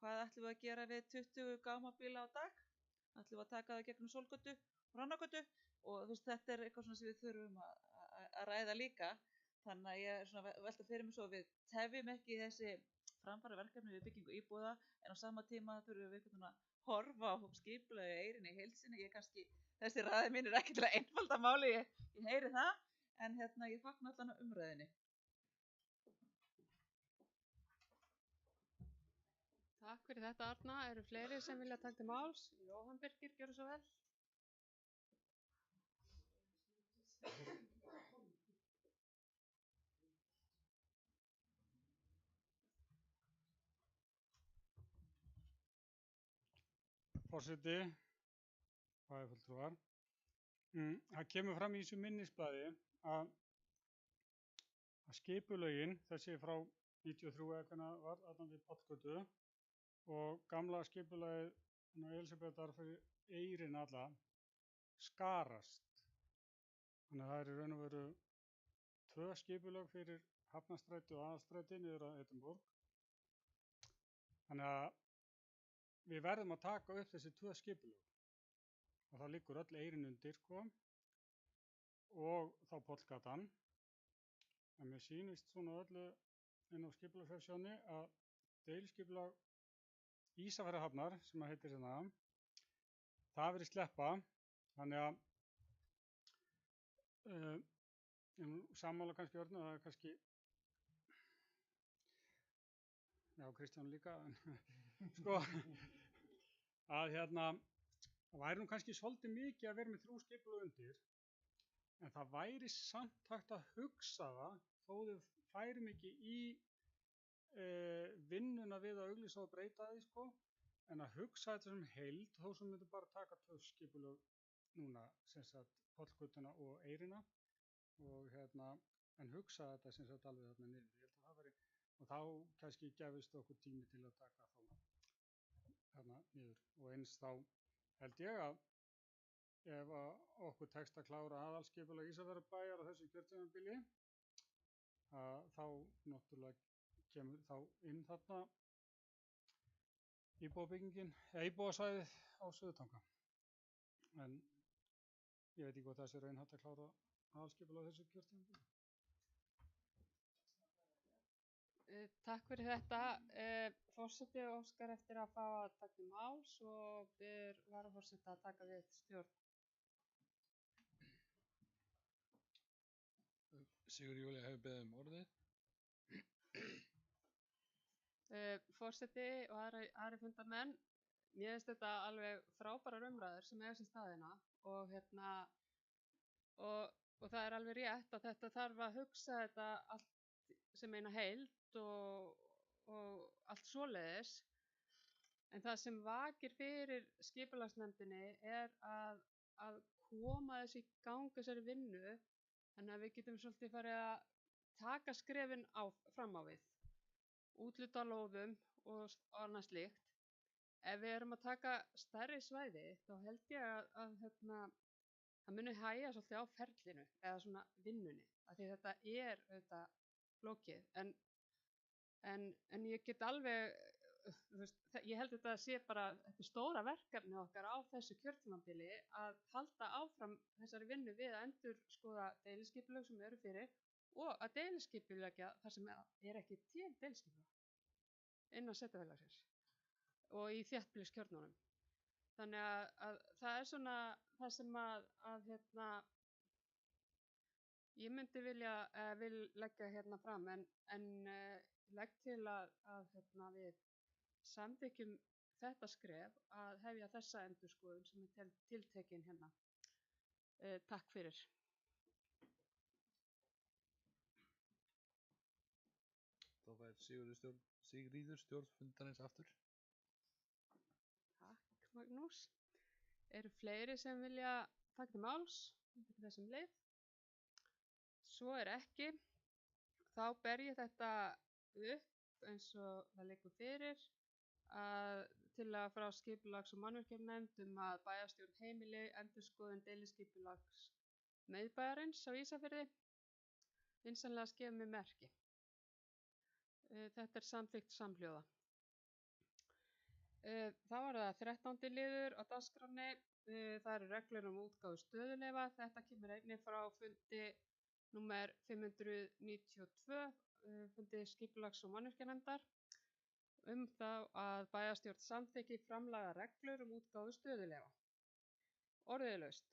hvað ætlum við að gera við 20 gámabíla á dag ætlum við að taka það gegnum Sólgötu og Rannargötu og þetta er eitthvað svona sem við þurfum að ræða líka þannig að ég er svona velta fyrir mig svo að við tefjum ekki þessi framfara verkefni við byggingu íbúða en á sama tíma þurfum við að horfa á skipulagi eyrin í heilsinni þessi ræði mín er ekki til að einfalda máli ég heyri það en ég fagna allan umræðinni. Takk fyrir þetta Arna. Eru fleiri sem vilja taka til máls? Jóhann Birkir, gjörðu svo vel. Forseti, bæjarfulltrúar. Það kemur fram í þessu minnisblaði að skipulögin, þessi frá 93 eða hvernig var, þarna við Pollgötu og gamla skipulagið Elísabetar fyrir eyrin alla skarast. Þannig að það er í raun og veru 2 skipulög fyrir Hafnarstræti og Aðalstræti niður að Edinborg. Þannig að við verðum að taka upp þessi 2 skipulög og það liggur öll eyrin undir og þá Pollgatan. En mér sýnist svona öllu inn á skipulagsvefsíðunni að deiliskipulag Ísafjarðarhafnar sem að heitir það verið sleppa þannig að sammála kannski Örnu það er kannski já Kristján líka sko að það væri nú kannski svolítið mikið að vera með 3 skipulög undir en það væri samt hægt að hugsa það þó þau færum ekki í vinnuna við að auglýsa og breyta því en að hugsa þetta sem heild þó sem myndum bara taka 2 skipulög núna sem sagt Pollgötuna og eyrina og en hugsa þetta sem sagt alveg þarna niður ég held að það væri og þá kannski gefist okkur tími til að taka þá þarna niður og eins þá held ég að ef okkur tekst að klára aðalskipulag Ísafjarðarbæjar á þessu kjörtímabili þá náttúrulega kemur þá inn þarna íbúðasvæðið á Suðurtanga en ég veit ekki hvað það sé raunhæft að klára aðalskipulag á þessu kjörtímabili. Takk fyrir þetta. Forseti óskar eftir að fá að taka til máls og ber varaforseta að taka við stjórn. Sigurður Júlía hefur beðið orðið. Forseti og aðri fundarmenn, mér finnst þetta alveg frábærar umræður sem eiga sér staðina og og það er alveg rétt að þetta þarf að hugsa þetta allt sem eina heild og allt svoleiðis en það sem vakir fyrir skipulagsnefndinni er að koma þessu í gang þessari vinnu þannig að við getum svolítið farið að taka skrefin fram á við útluta lóðum og annað slíkt. Ef við erum að taka stærri svæði þá held ég að það muni hægja svolítið á ferlinu eða svona vinnunni af því þetta er auðvitað flókið en ég get alveg ég held þetta sé bara þetta stóra verkefni okkar á þessu kjörtímabili að halda áfram þessari vinnu við að endurskoða deiliskipulög sem eru fyrir og að deiliskipuleggja þar sem er ekki til deiliskipulag innan sveitarfélagsins og í þéttbýliskjörnunum. Þannig að það er svona það sem að Ég myndi vil leggja hérna fram en legg til að við samþykkjum þetta skref að hefja þessa endurskoðun sem er tiltekin hérna. Takk fyrir. Þá fær Sigríður stjórn fundarins aftur. Takk, Magnús. Eru fleiri sem vilja taka til máls undir þessum lið? Svo er ekki. Þá ber ég þetta upp eins og það liggur fyrir að tillaga frá skipulags- og mannvirkjanefnd að bæjarstjórn heimili endurskoðun deiliskipulags miðbæjarins á Ísafirði. Vinsamlegast gefið mér merki. Þetta er samþykkt samhljóða. Þá er það 13. liður á dagskránni. Það eru reglur útgáfu stöðuleyfa. Þetta kemur einnig frá fundi númer 592, fundi skipulags- og mannvirkjanefndar, þá að bæjarstjórn samþykki framlagða reglur útgáfu stöðuleyfa. Orðið er laust.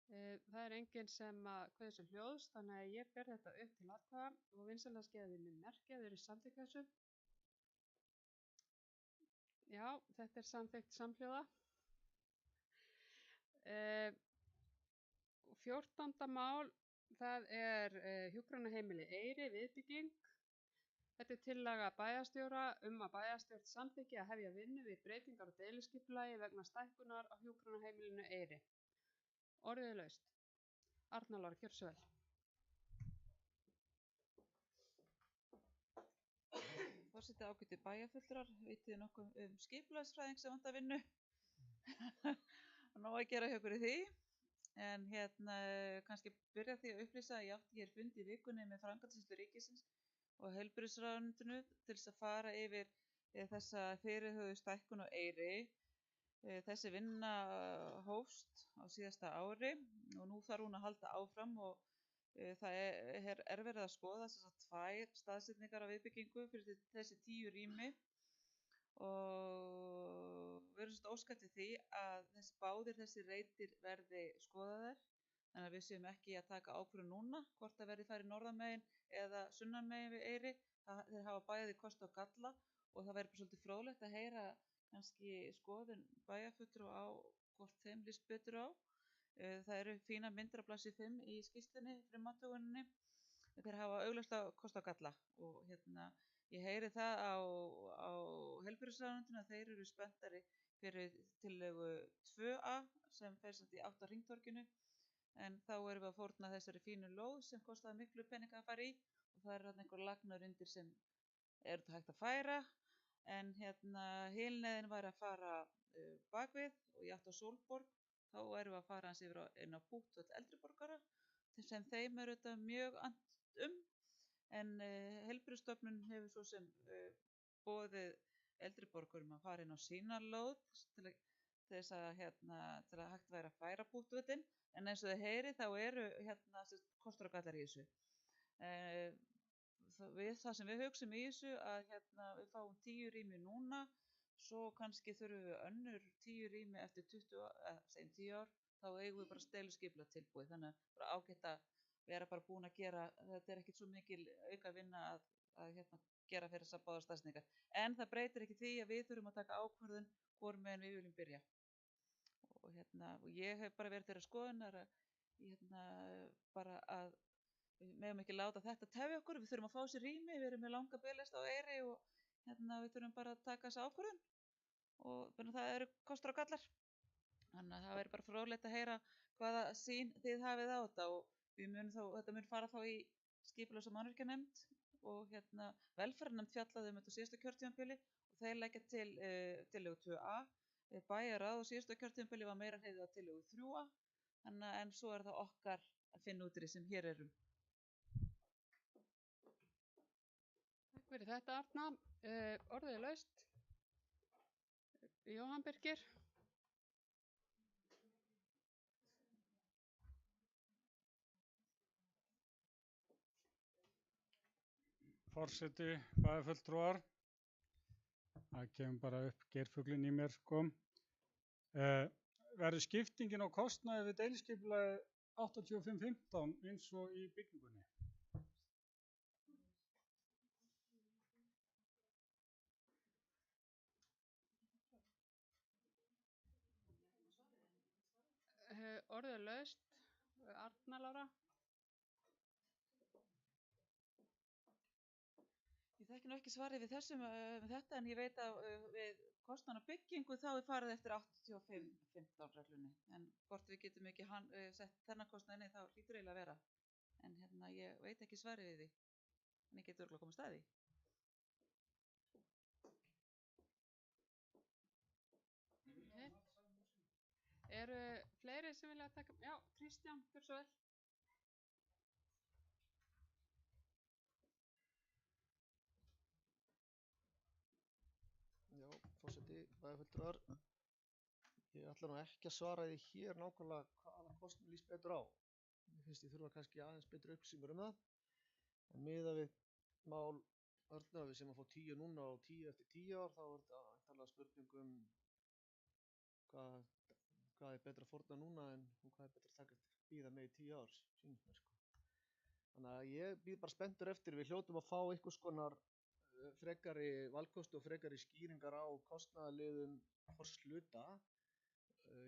Það er enginn sem kveður sér hljóðs, þannig að ég ber þetta upp til atkvæða og vinsamlegast gefið mér merki að þið eru samþykkt þessu. Já, þetta er samþykkt samhljóða. 14. mál, það er hjúkrunarheimili Eyri, viðbygging. Þetta er tillaga bæjarstjóra að bæjarstjórn samþykki að hefja vinnu við breytingar á deiliskipulagi vegna stækkunar á hjúkrunarheimilinu Eyri. Orðið er laust. Arna Lára, gjörðu svo vel. Forseti, ágætu bæjarfulltrúar, vitið þið nokkuð skipulagsfræðing sem vantar vinnu? Nóg að gera hjá ykkur í því. En kannski byrja því að upplýsa að ég átti hér fund í vikunni með framkvæmdastjóra ríkisins og heilbrigðisráðuneytinu til þess að fara yfir þessa fyrirhuguðu stækkun á Eyri. Þessi vinna hófst á síðasta ári og nú þarf hún að halda áfram og það er verið að skoða þessar 2 staðsetningar á viðbyggingu fyrir þessi 10 rými og við erum óskað eftir því að báðir þessir reitir verði skoðaðir, þannig að við séum ekki að taka ákvörðun núna hvort það verði farið norðanmegin eða sunnanmegin við Eyri. Þeir hafa bæði kosti og galla og það verður svolítið fróðlegt að heyra kannski skoðun bæjarfulltrúa á hvort þeim líst betur á. Það eru fínar myndir á blaðsíðu 5 í skýrslunni, frumathuguninni. Þeir hafa augljóslega kosti og galla og ég heyri það á heilbrigðisráðuneytinu að þeir eru spenntari fyrir tillögu 2A sem fer samt í 8 hringtorginu, en þá erum við að fórna þessari fínu lóð sem kostaði miklu peninga að fara í og það eru einhver lagnar undir sem eru þetta hægt að færa. En hinleiðin var að fara bakvið og í átt á Sólborg, þá erum við að fara hans yfir inn á Búttvöll eldri borgara sem þeim er þetta mjög annt en heilbrigðisstofnun hefur svo sem boðið eldri borgurum að fara inn á sína lóð til þess að til að hægt væri að færa Búttvöllin, en eins og þið heyri þá eru kostur og gallar í þessu. Það sem við hugsum í þessu að við fáum 10 rými núna, svo kannski þurfum við önnur 10 rými eftir 10 ár, þá eigum við bara deiliskipulag tilbúið, þannig að bara ágætt að vera bara búin að gera, þetta er ekkit svo mikil auka vinna að gera fyrir þessar báðar staðsetningar, en það breytir ekki því að við þurfum að taka ákvörðun hvor megin við viljum byrja og ég hef bara verið þeirra skoðunar bara að við megum ekki láta þetta tefja okkur, við þurfum að fá sér rými, við erum með langa biðlista á Eyri og við þurfum bara að taka þessa ákvörðun og það eru kostur og gallar. Þannig að það væri bara fróðlegt að heyra hvaða sýn þið hafið á þetta og þetta mun fara þá í skipulags- og mannvirkjanefnd og velferðarnefnd fjallaði þetta á síðasta kjörtímabili og þeir leggja til tillögu 2A. Bæjarráð á síðasta kjörtímabili var meira hreyfið á tillögu 3A, en svo er það okkar að finna út í því sem hér erum. Takk fyrir þetta, Arna. Orðið er laust. Jóhann Birgir. Forseti, bæjarfulltrúar, það kemur bara upp geirfuglinn í mér, Verður skiptingin á kostnaði við deiliskipulagið 8515 eins og í byggingunni. Orðið er laust. Arna Lára. Ég þekki nú ekki svarið við þessum með þetta en ég veit að við kostnaðan á byggingu þá er farið eftir 85-15 reglunni. En hvort við getum ekki sett þennan kostnað inn í þá hlýtur eiginlega að vera. En hérna ég veit ekki svarið við því. En ég getur örugglega komið staði. Eru fleiri sem vilja taka? Já, Kristján, gjörðu svo vel. Já, forseti, bæjarfulltrúar. Ég ætla nú ekki að svara því hér nákvæmlega hvaða kostnað líst betur á. Mér finnst ég þurfa kannski aðeins betri upplýsingar um það. En miðað við mál Örnu við sem að fá 10 núna og 10 eftir 10 ár, þá er þetta væntanlega spurning um hvað er betra að fórna núna en hvað er betra að taka eftir bíða með í 10 ár, sýnist mér sko. Þannig að ég bíð bara spenntur eftir, við hljótum að fá einhvers konar frekari valkosti og frekari skýringar á kostnaðarliðum hvors hluta.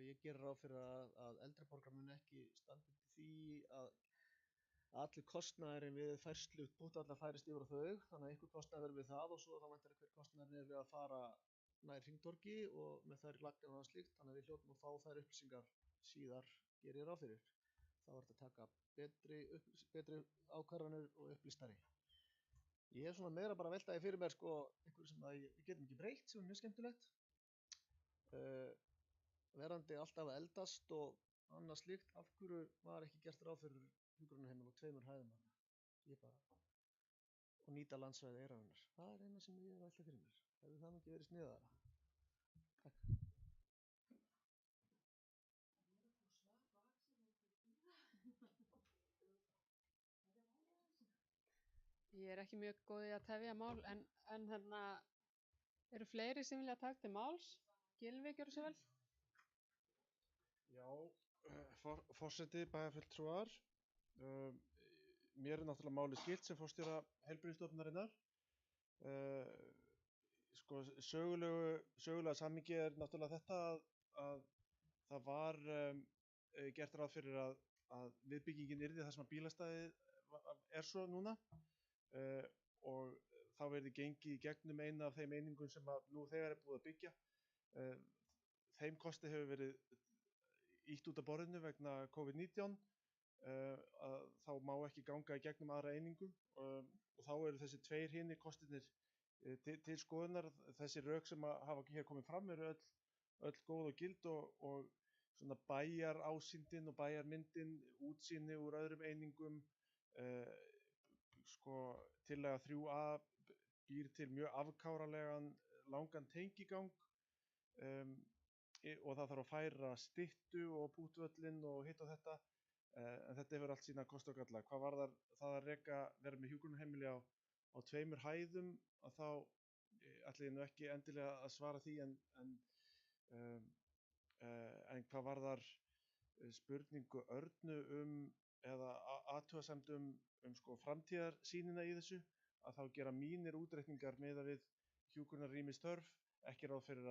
Ég gerir ráð fyrir að eldri borgarar muni ekki standa undir því að allir kostnaðurinn við færslu bútvallar færist yfir á þau, þannig að einhver kostnaður verður við það og svo þá væntanlega hver kostnaðurinn er við að fara nær hringtorgi og með þær lagnir og slíkt, þannig að við hljótum að fá þær upplýsingar síðar, gerir ég ráð fyrir. Þá er þetta að taka betri ákvarðanir og upplýstari. Ég hef svona meira bara veltaði fyrir mér sko einhverju sem við getum ekki breytt sem er mjög skemmtilegt. Verandi alltaf að eldast og annað slíkt, af hverju var ekki gert ráð fyrir hjúkrunarheimili og 2 hæðum og nýta landsvæði Eyrarinnar. Það er eina sem ég velta fyrir mér. Hefði það nú ekki verið sniðugra? Takk. Ég er ekki mjög góð í að tefja mál en hérna eru fleiri sem vilja taka til máls. Gylfi, gjörðu svo vel. Já, forseti, bæjarfulltrúar. Mér er náttúrulega máli skilt sem forstjóra heilbrigðisstofnunarinnar. Sko, sögulega samhengi er náttúrulega þetta að það var gert ráð fyrir að viðbyggingin yrði þar sem að bílastæðið er svo núna og þá verði gengið í gegnum eina af þeim einingum sem að nú þegar er búið að byggja. Þeim kosti hefur verið ýtt út af borðinu vegna COVID-19 þá má ekki ganga í gegnum aðra einingu og þá eru þessi 2 hinir kostirnir til skoðunar. Þessi rök sem hafa hér komið fram eru öll góð og gild og svona bæjarásýndin og bæjarmyndin, útsýni úr öðrum einingum, sko tillaga 3A býr til mjög afkáralegan langan tengigang og það þarf að færa styttu og pútvöllinn og hitt og þetta en þetta hefur allt sína kosti og galla. Hvað varðar það að vera með hjúkrunarheimili á 2 hæðum að þá ætla ég nú ekki endilega að svara því en hvað varðar spurningu Örnu eða athugasemd sko framtíðarsýnina í þessu að þá gera mínir útreikningar miðað við hjúkrunarrýmisþörf ekki ráð fyrir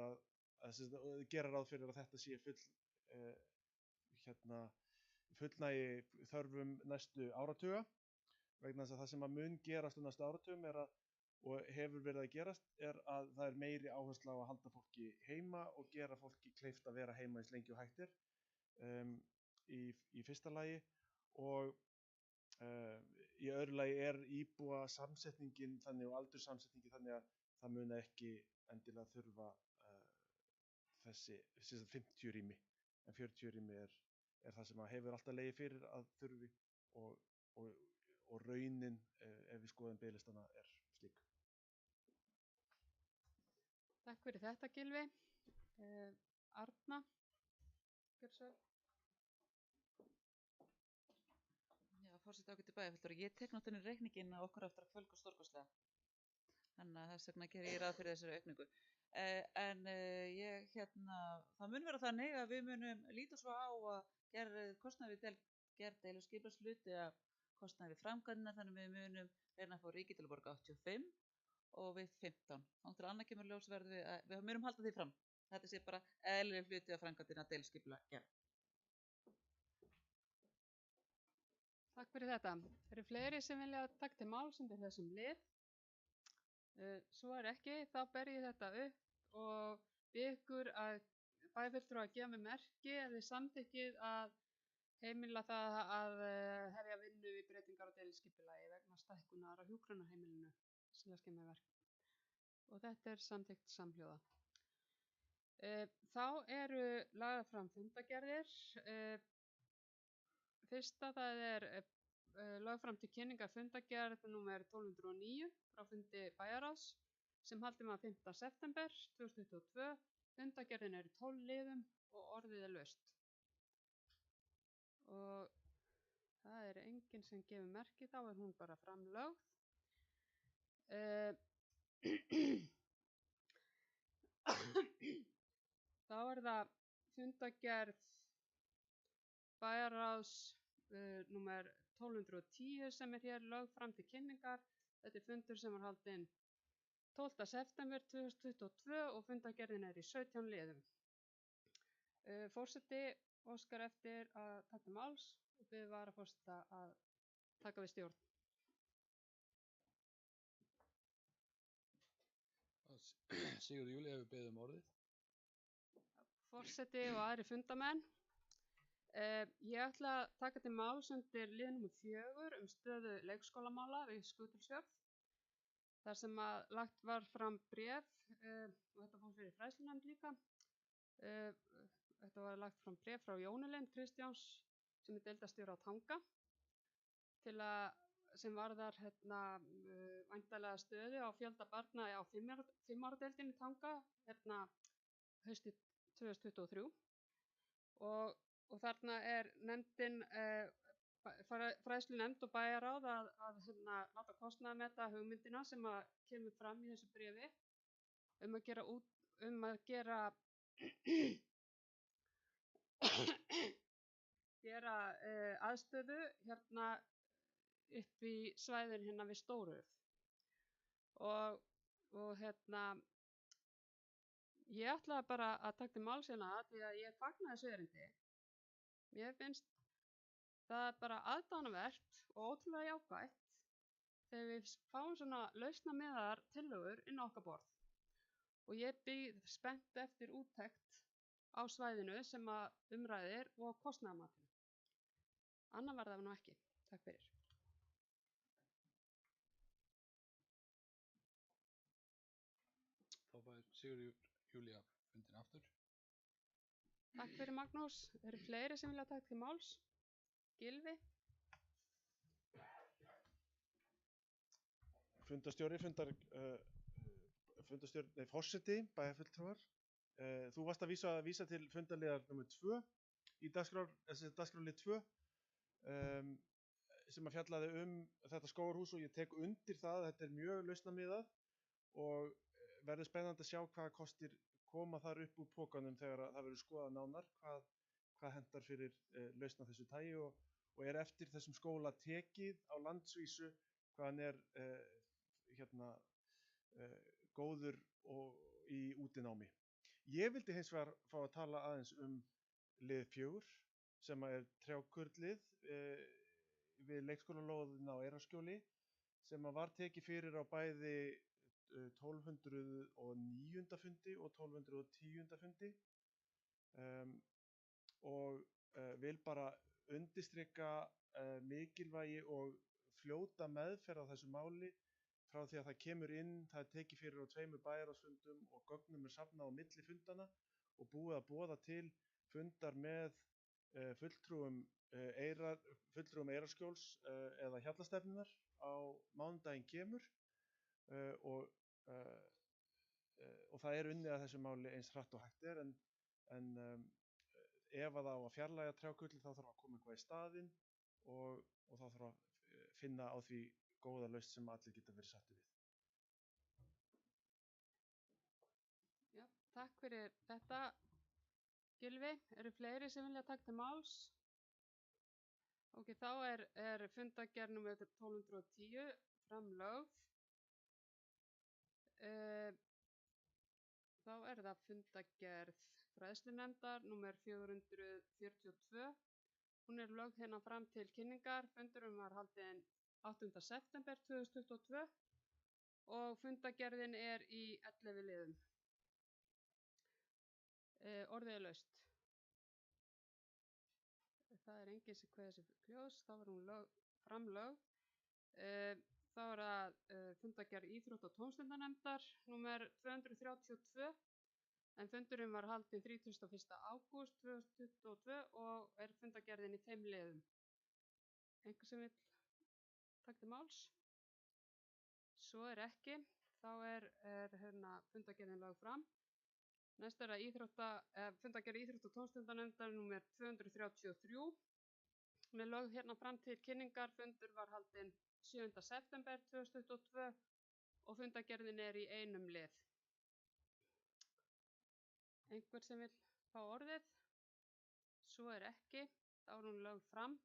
gera ráð fyrir að þetta sé fullnægi þörfum næstu áratuga vegna þess að það sem að mun gerast næstu áratugum og hefur verið að gerast er að það er meiri áhersla á að halda fólki heima og gera fólki kleift að vera heima eins lengi og hægt er í fyrsta lagi og í öðru lagi er íbúa samsetningin þannig og aldurssamsetningin þannig að það mun ekki endilega þurfa þessi 50 rými en 40 rými er það sem að hefur alltaf legið fyrir að þurfi og raunin ef við skoðum biðlistana er slík. Takk fyrir þetta Gylfi. Arna, gjörðu svo vel. Já, forseti ágæti bæjarfulltrúar. Ég tek náttúrulega reikninginn að okkur eftir að fjölga stórkostlega. Þannig að þess vegna gerir ég ráð fyrir þessari aukningu. Það mun vera þannig að við munum líta svo á að gera kostnaði við gerð deiliskipulags hluti af kostnaði við framkvæmdina, þannig við munum reyna að fá ríkið til að borga 85 og við 15. Þannig til annað kemur ljós verðum við munum halda því fram. Þetta sé bara eðlileg hluti af framkvæmdina deiliskipulag gerð. Takk fyrir þetta. Eru fleiri sem vilja taka til máls undir þessum lið? Svo ekki, þá ber ég þetta upp og bið ykkur að bæjarfulltrúar að gefa mér merki ef þið samþykkið að heimila það að hefja vinnu við breytingar á deiliskipulagi vegna stækkunar á hjúkrunarheimilinu Seljaskeiðarverk. Og þetta er samþykkt samhljóða. Þá eru lagðar fram fundargerðir. Fyrsta það er lögð fram til kynningar fundargerð númer 1209 frá fundi bæjarráðs sem haldinn var 5. september 2022. Fundargerðin er í 12 liðum og orðið er laust. Og það er enginn sem gefur merki, þá er hún bara framlögð. Þá er það fundargerð bæjarráðs númer 1210 sem er hér lögð fram til kynningar. Þetta er fundur sem var haldinn 12. september 2022 og fundargerðin er í 17 liðum. Forseti óskar eftir að taka máls og biður varaforseta að taka við stjórn. Sigurður Júlía hefur beðið orðið. Forseti og aðri fundamenn. Ég ætla að taka til máls undir lið númer 4 stöðu leikskólamála við Skutulsfjörð. Þar sem að lagt var fram bréf, og þetta fór fyrir fræðslunefnd líka. Þetta var lagt fram bréf frá Jóni Lind Kristjáns sem er deildarstjóri á Tanga sem varðar væntanlega stöðu á fjölda barna á 5 ára deildinni í Tanga haustið 2023 og þarna er nefndin fræðslunefnd og bæjarráð að láta kostnaðarmeta hugmyndina sem að kemur fram í þessu bréfi um að gera aðstöðu upp í svæðin við Stórurð og ég ætla bara að taka til máls því að ég fagna þessu erindi. Mér finnst það bara aðdáunarvert og ótrúlega jákvætt þegar við fáum svona lausnamiðaðar tillögur inn á okkar borð og ég bíð spennt eftir úttekt á svæðinu sem að umræðir og kostnaðarmatinu. Annað var það nú ekki. Takk fyrir. Þá fær Sigurður Júlía fundinn aftur. Takk fyrir Magnús. Eru fleiri sem vilja taka til máls? Gylfi? Forseti, bæjarfulltrúar. Þú varst að vísa til fundarliðar nr. 2 í dagskrárlið 2 sem að fjallaði þetta skógarhús og ég tek undir það að þetta er mjög lausnamiðað og verður spennandi að sjá hvaða kostir koma þar upp úr pokanum þegar það verður skoðað nánar hvað hentar fyrir lausn af þessu tagi og er eftir þessum skóla tekið á landsvísu hvað hann er góður og í útinámi. Ég vildi hins vegar fá að tala aðeins lið 4 sem er trjákurlið við leikskólalóðina á Eyrarskjóli sem var tekið fyrir á bæði 1209. fundi og 1210. fundi og vil bara undirstrika mikilvægi og fljóta meðferð á þessu máli frá því að það kemur inn, það er tekið fyrir á 2 bæjarráðsfundum og gögnum er safnað á milli fundana og búið að boða til fundar með fulltrúum Eyrarskjóls eða Hjallastefnunnar á mánudaginn kemur og það er unnið að þessu máli eins hratt og hægt er en ef að það á að fjarlægja trjákurlið þá þarf að koma eitthvað í staðinn og þá þarf að finna á því góða lausn sem allir geta verið sáttir við. Já, takk fyrir þetta, Gylfi. Eru fleiri sem vilja taka til máls? Ok, þá er fundargerð númer 1210 framlögð. Þá er það fundargerð fræðslunefndar númer 442. Hún er lögð hérna fram til kynningar. Fundurinn var haldinn 8. september 2022 og fundargerðin er í 11 liðum. Orðið er laust. Það er enginn sem kveður sig ljós, þá er hún framlögð. Þá er það fundargerð íþrótta- og tómstundanefndar númer 232 en fundurinn var haldinn 31. ágúst 2022 og er fundargerðin í 5 liðum. Einhver sem vill taka til máls? Svo er ekki, þá er fundargerðin lögð fram. Næst er það fundargerð íþrótta- og tómstundanefndar númer 233. Hún er lögð hérna fram til kynningar. Fundur var haldinn 7. september 2022 og fundargerðin er í einum lið. Einhver sem vill fá orðið? Svo er ekki, þá er hún lögð fram.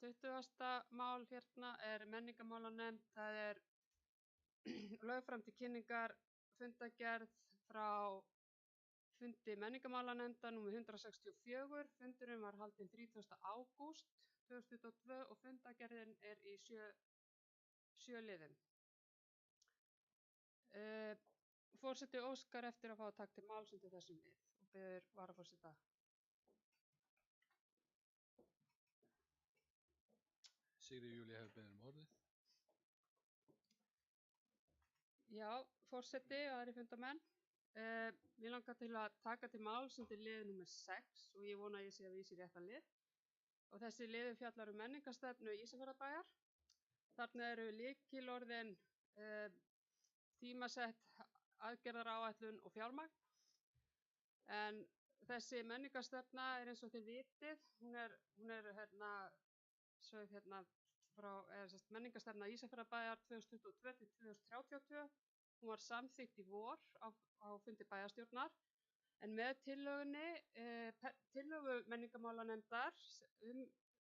20. mál hérna er menningarmálanefnd. Það er lögð fram til kynningar fundargerð frá fundi menningarmálanefndar númer 164. Fundurinn var haldinn 30. ágúst 2022 og fundargerðin er í 7 liðum. Forseti óskar eftir að fá að taka til máls undir þessum lið og biður varaforseta. Sigríður Júlía hefur beðið orðið. Já, forseti og aðrir fundarmenn. Mér langar til að taka til máls undir lið númer 6 og ég vona að ég sé að vísa í réttan lið. Og þessi liður fjallar menningarstefnu Ísafjarðarbæjar. Þarna eru lykilorðin tímasett aðgerðaráætlun og fjármagn. En þessi menningarstefna er eins og þið vitið, hún er menningarstefna Ísafjarðarbæjar 2022-2032. Hún var samþykkt í vor á fundi bæjarstjórnar. En með tillögu menningarmálanefndar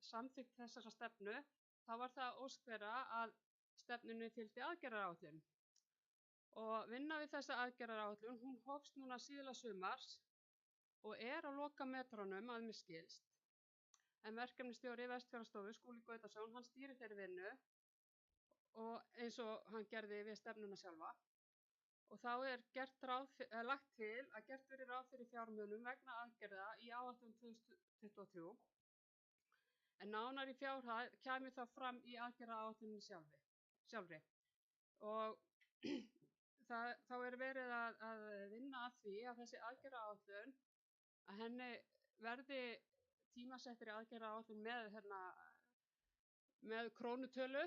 samþykkt þessara stefnu, þá var það ósk þeirra að stefnunni fylgdi aðgerðaráætlun. Og vinna við þessa aðgerðaráætlun, hún hófst núna síðla sumars og er á lokametrunum að mér skilst. En verkefnisstjóri Vestfjarðastofu, Skúli Gautason, hann stýrir þeirri vinnu og eins og hann gerði við stefnuna sjálfa. Og þá er lagt til að gert verði ráð fyrir fjármunum vegna aðgerða í áætlun 2023. En nánari fjárhæð kæmi þá fram í aðgerðaáætluninni sjálfri. Og þá er verið að vinna að því að þessi aðgerðaáætlun, að henni verði tímasettri aðgerðaáætlun með krónutölu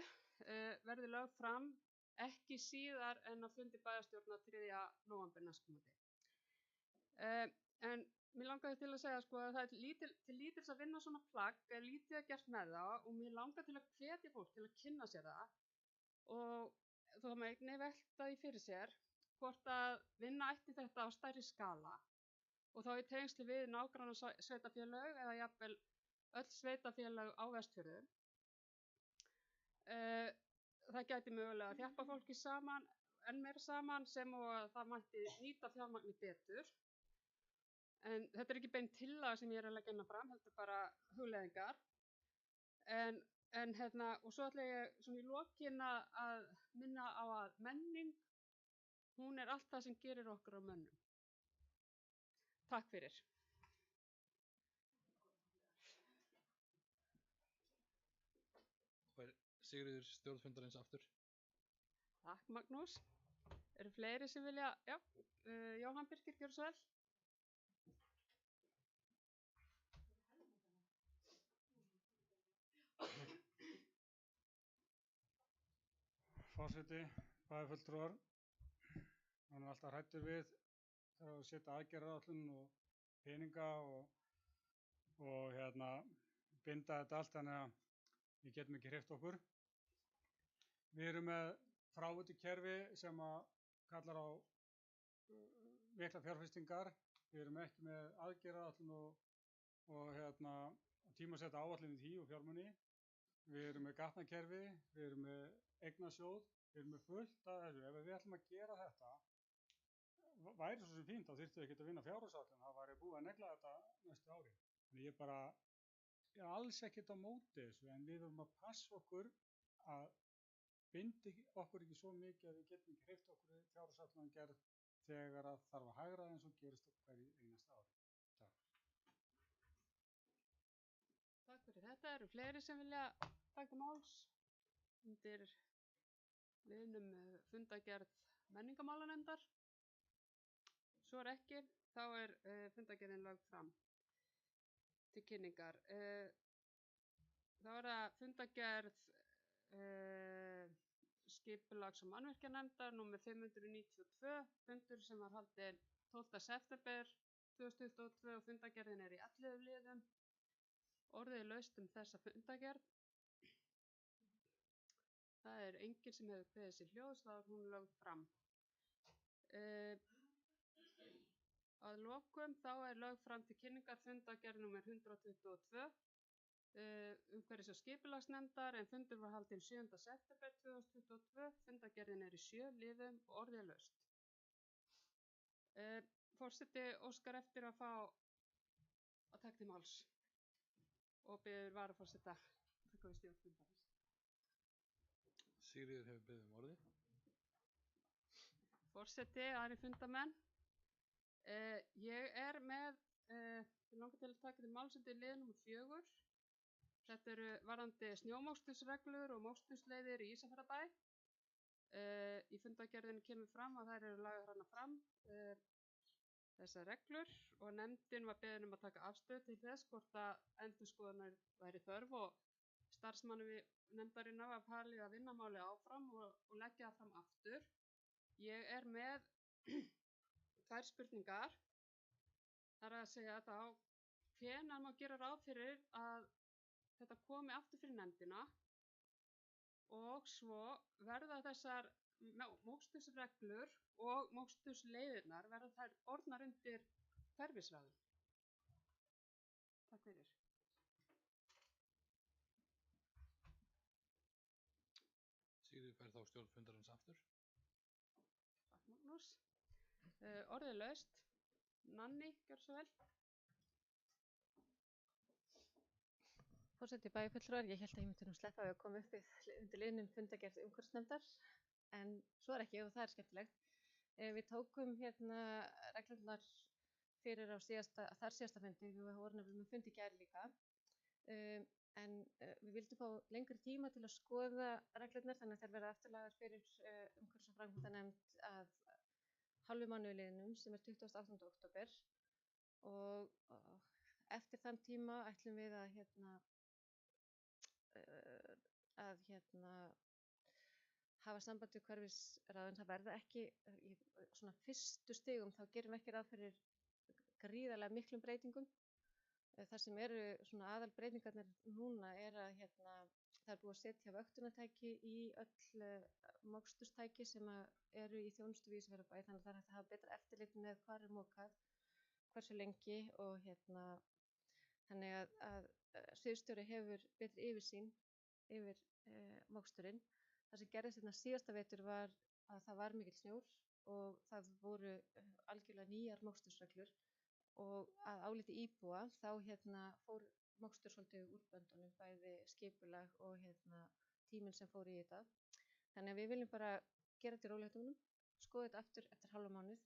verði lögð fram ekki síðar en á fundi bæjarstjórnar 3. nóvember næstkomandi. En mér langaði til að segja að það er til lítils að vinna svona plagg, er lítið að gert með það og mér langar til að hvetja fólk til að kynna sér það og þó að maður einnig velta því fyrir sér hvort að vinna ætti þetta á stærri skala og þá í tengsli við nágrannasveitarfélög eða jafnvel öll sveitarfélög á Vestfjörðum. Það gæti mögulega þjappa fólki enn meira saman sem og að það mætti nýta fjármagni betur. En þetta er ekki bein tillaga sem ég er að leggja hérna fram, heldur bara hugleiðingar. Og svo ætla ég svona í lokin að minna á að menning, hún er allt það sem gerir okkur að mönnum. Takk fyrir. Og er Sigríður stjórnfundarins aftur? Takk Magnús. Eru fleiri sem vilja? Já, Jóhann Birkir, gjörðu svo vel. Forseti, bæjarfulltrúar, hann er alltaf hræddur við að setja aðgerðaáætlun og peninga og binda þetta allt þannig að við getum ekki hreyft okkur. Við erum með fráveitukerfi sem kallar á miklar fjárfestingar. Við erum ekki með aðgerðaáætlun og og tímasetta áætlun í því og fjármuni. Við erum með gatnakerfi, við erum með eignasjóð, við erum með fullt af þessu. Ef við ætlum að gera þetta, væri svo sem fínt, þá þyrftum við ekki að vinna fjárhagsáætlun, það væri búið að negla þetta næstu ári. Þannig ég er alls ekkert á móti þessu, en við verðum að passa okkur að bindi okkur ekki svo mikið að við getum ekki hreyft okkur í fjárhagsáætlun gerð þegar að þarf að hagræða eins og gerist á hverju einasta ári. Takk fyrir þetta. Eru fleiri sem vilja taka máls undir liðnum fundargerð menningarmálanefndar? Svo ekki, þá fundargerðin lögð fram til kynningar. Þá það fundargerð skipulags- og mannvirkjanefndar númer 592, fundur sem var haldinn 12. september 2022 og fundargerðin í 11 liðum. Orðið laust þessa fundargerð. Það enginn sem hefur kveðið sér hljóðs, þá hún lögð fram. Að lokum þá lögð fram til kynningar fundargerð númer 122 umhverfis- og skipulagsnefndar en fundur var haldinn 7. september 2022. Fundargerðin í 7 liðum og orðið laust. Forseti óskar eftir að fá að taka til máls og biður varaforseta að taka við stjórn fundarins. Sigríður hefur beðið orðið. Forseti, aðrir fundarmenn. Ég með, langar til að taka til máls undir lið númer 4. Þetta varðandi snjómokstursreglur og mokstursleiðir í Ísafjarðarbæ. Í fundargerðinni kemur fram að þær lagðar hana fram þessar reglur og nefndin var beðin að taka afstöðu til þess hvort að endurskoðunar væri þörf og starfsmanni nefndarinnar var falið að vinna málið áfram og leggja það fram aftur. Ég með 2 spurningar. Það að segja þá hvenær má gera ráð fyrir að þetta komi aftur fyrir nefndina og svo verða þessar mokstursreglur og mokstursleiðirnar verða þær orðnar undir hverfisráðið. Takk fyrir. Sigríður fær þá stjórn fundarins aftur. Takk Magnús. Orðið laust. Nanni, gjör svo vel. Forseti bæjarfulltrúar, ég hélt að ég myndi sleppa við að koma upp undir liðnum fundargerð umhverfisnefndar, en svo ekki og það skemmtilegt. Við tókum reglurnar fyrir á síðasta fundi, við vorum nefnilega með fundi í gær líka, en við vildum fá lengri tíma til að skoða reglurnar þannig að þær verða afturlagðar fyrir umhverfis- og framkvæmdanefnd að hálfu mánuði liðnum sem 28. október og eftir þann tíma ætlum við að hafa samband við hverfisráðin. Það verða ekki í svona fyrstu stigum, þá gerum við ekki ráð fyrir gríðarlega miklum breytingum. Það sem svona aðalbreytingarnir núna að það búið að setja vöktunartæki í öll mokstustæki sem eru í þjónustu við Ísafjarðarbæ, þannig að það hægt að hafa betra eftirlit með hvar mokað, hversu lengi og þannig að sviðsstjóri hefur betri yfirsýn yfir moksturinn. Það sem gerðist síðasta vetur var að það var mikill snjór og það voru algjörlega nýjar mokstursreglur og að áliti íbúa þá fór mokstur svolítið úr böndunum, bæði skipulag og tíminn sem fór í þetta. Þannig að við viljum bara gera þetta í rólegheitunum, skoða þetta aftur eftir hálfa mánuð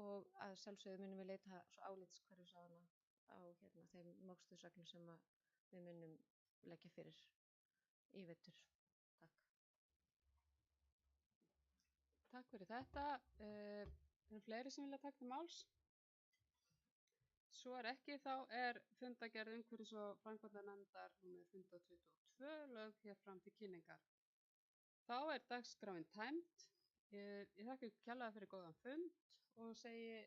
og að sjálfsögðu munum við leita svo álits hverfisráðanna á þeim mokstursreglum sem við munum leggja fyrir í vetur. Takk. Takk fyrir þetta. Fleiri sem vilja taka til máls? Svo ekki, þá fundargerð umhverfis- og framkvæmdanefndar númer 122 lögð hér fram til kynningar. Þá dagskráin tæmd. Ég þakka ykkur kærlega fyrir góðan fund og segi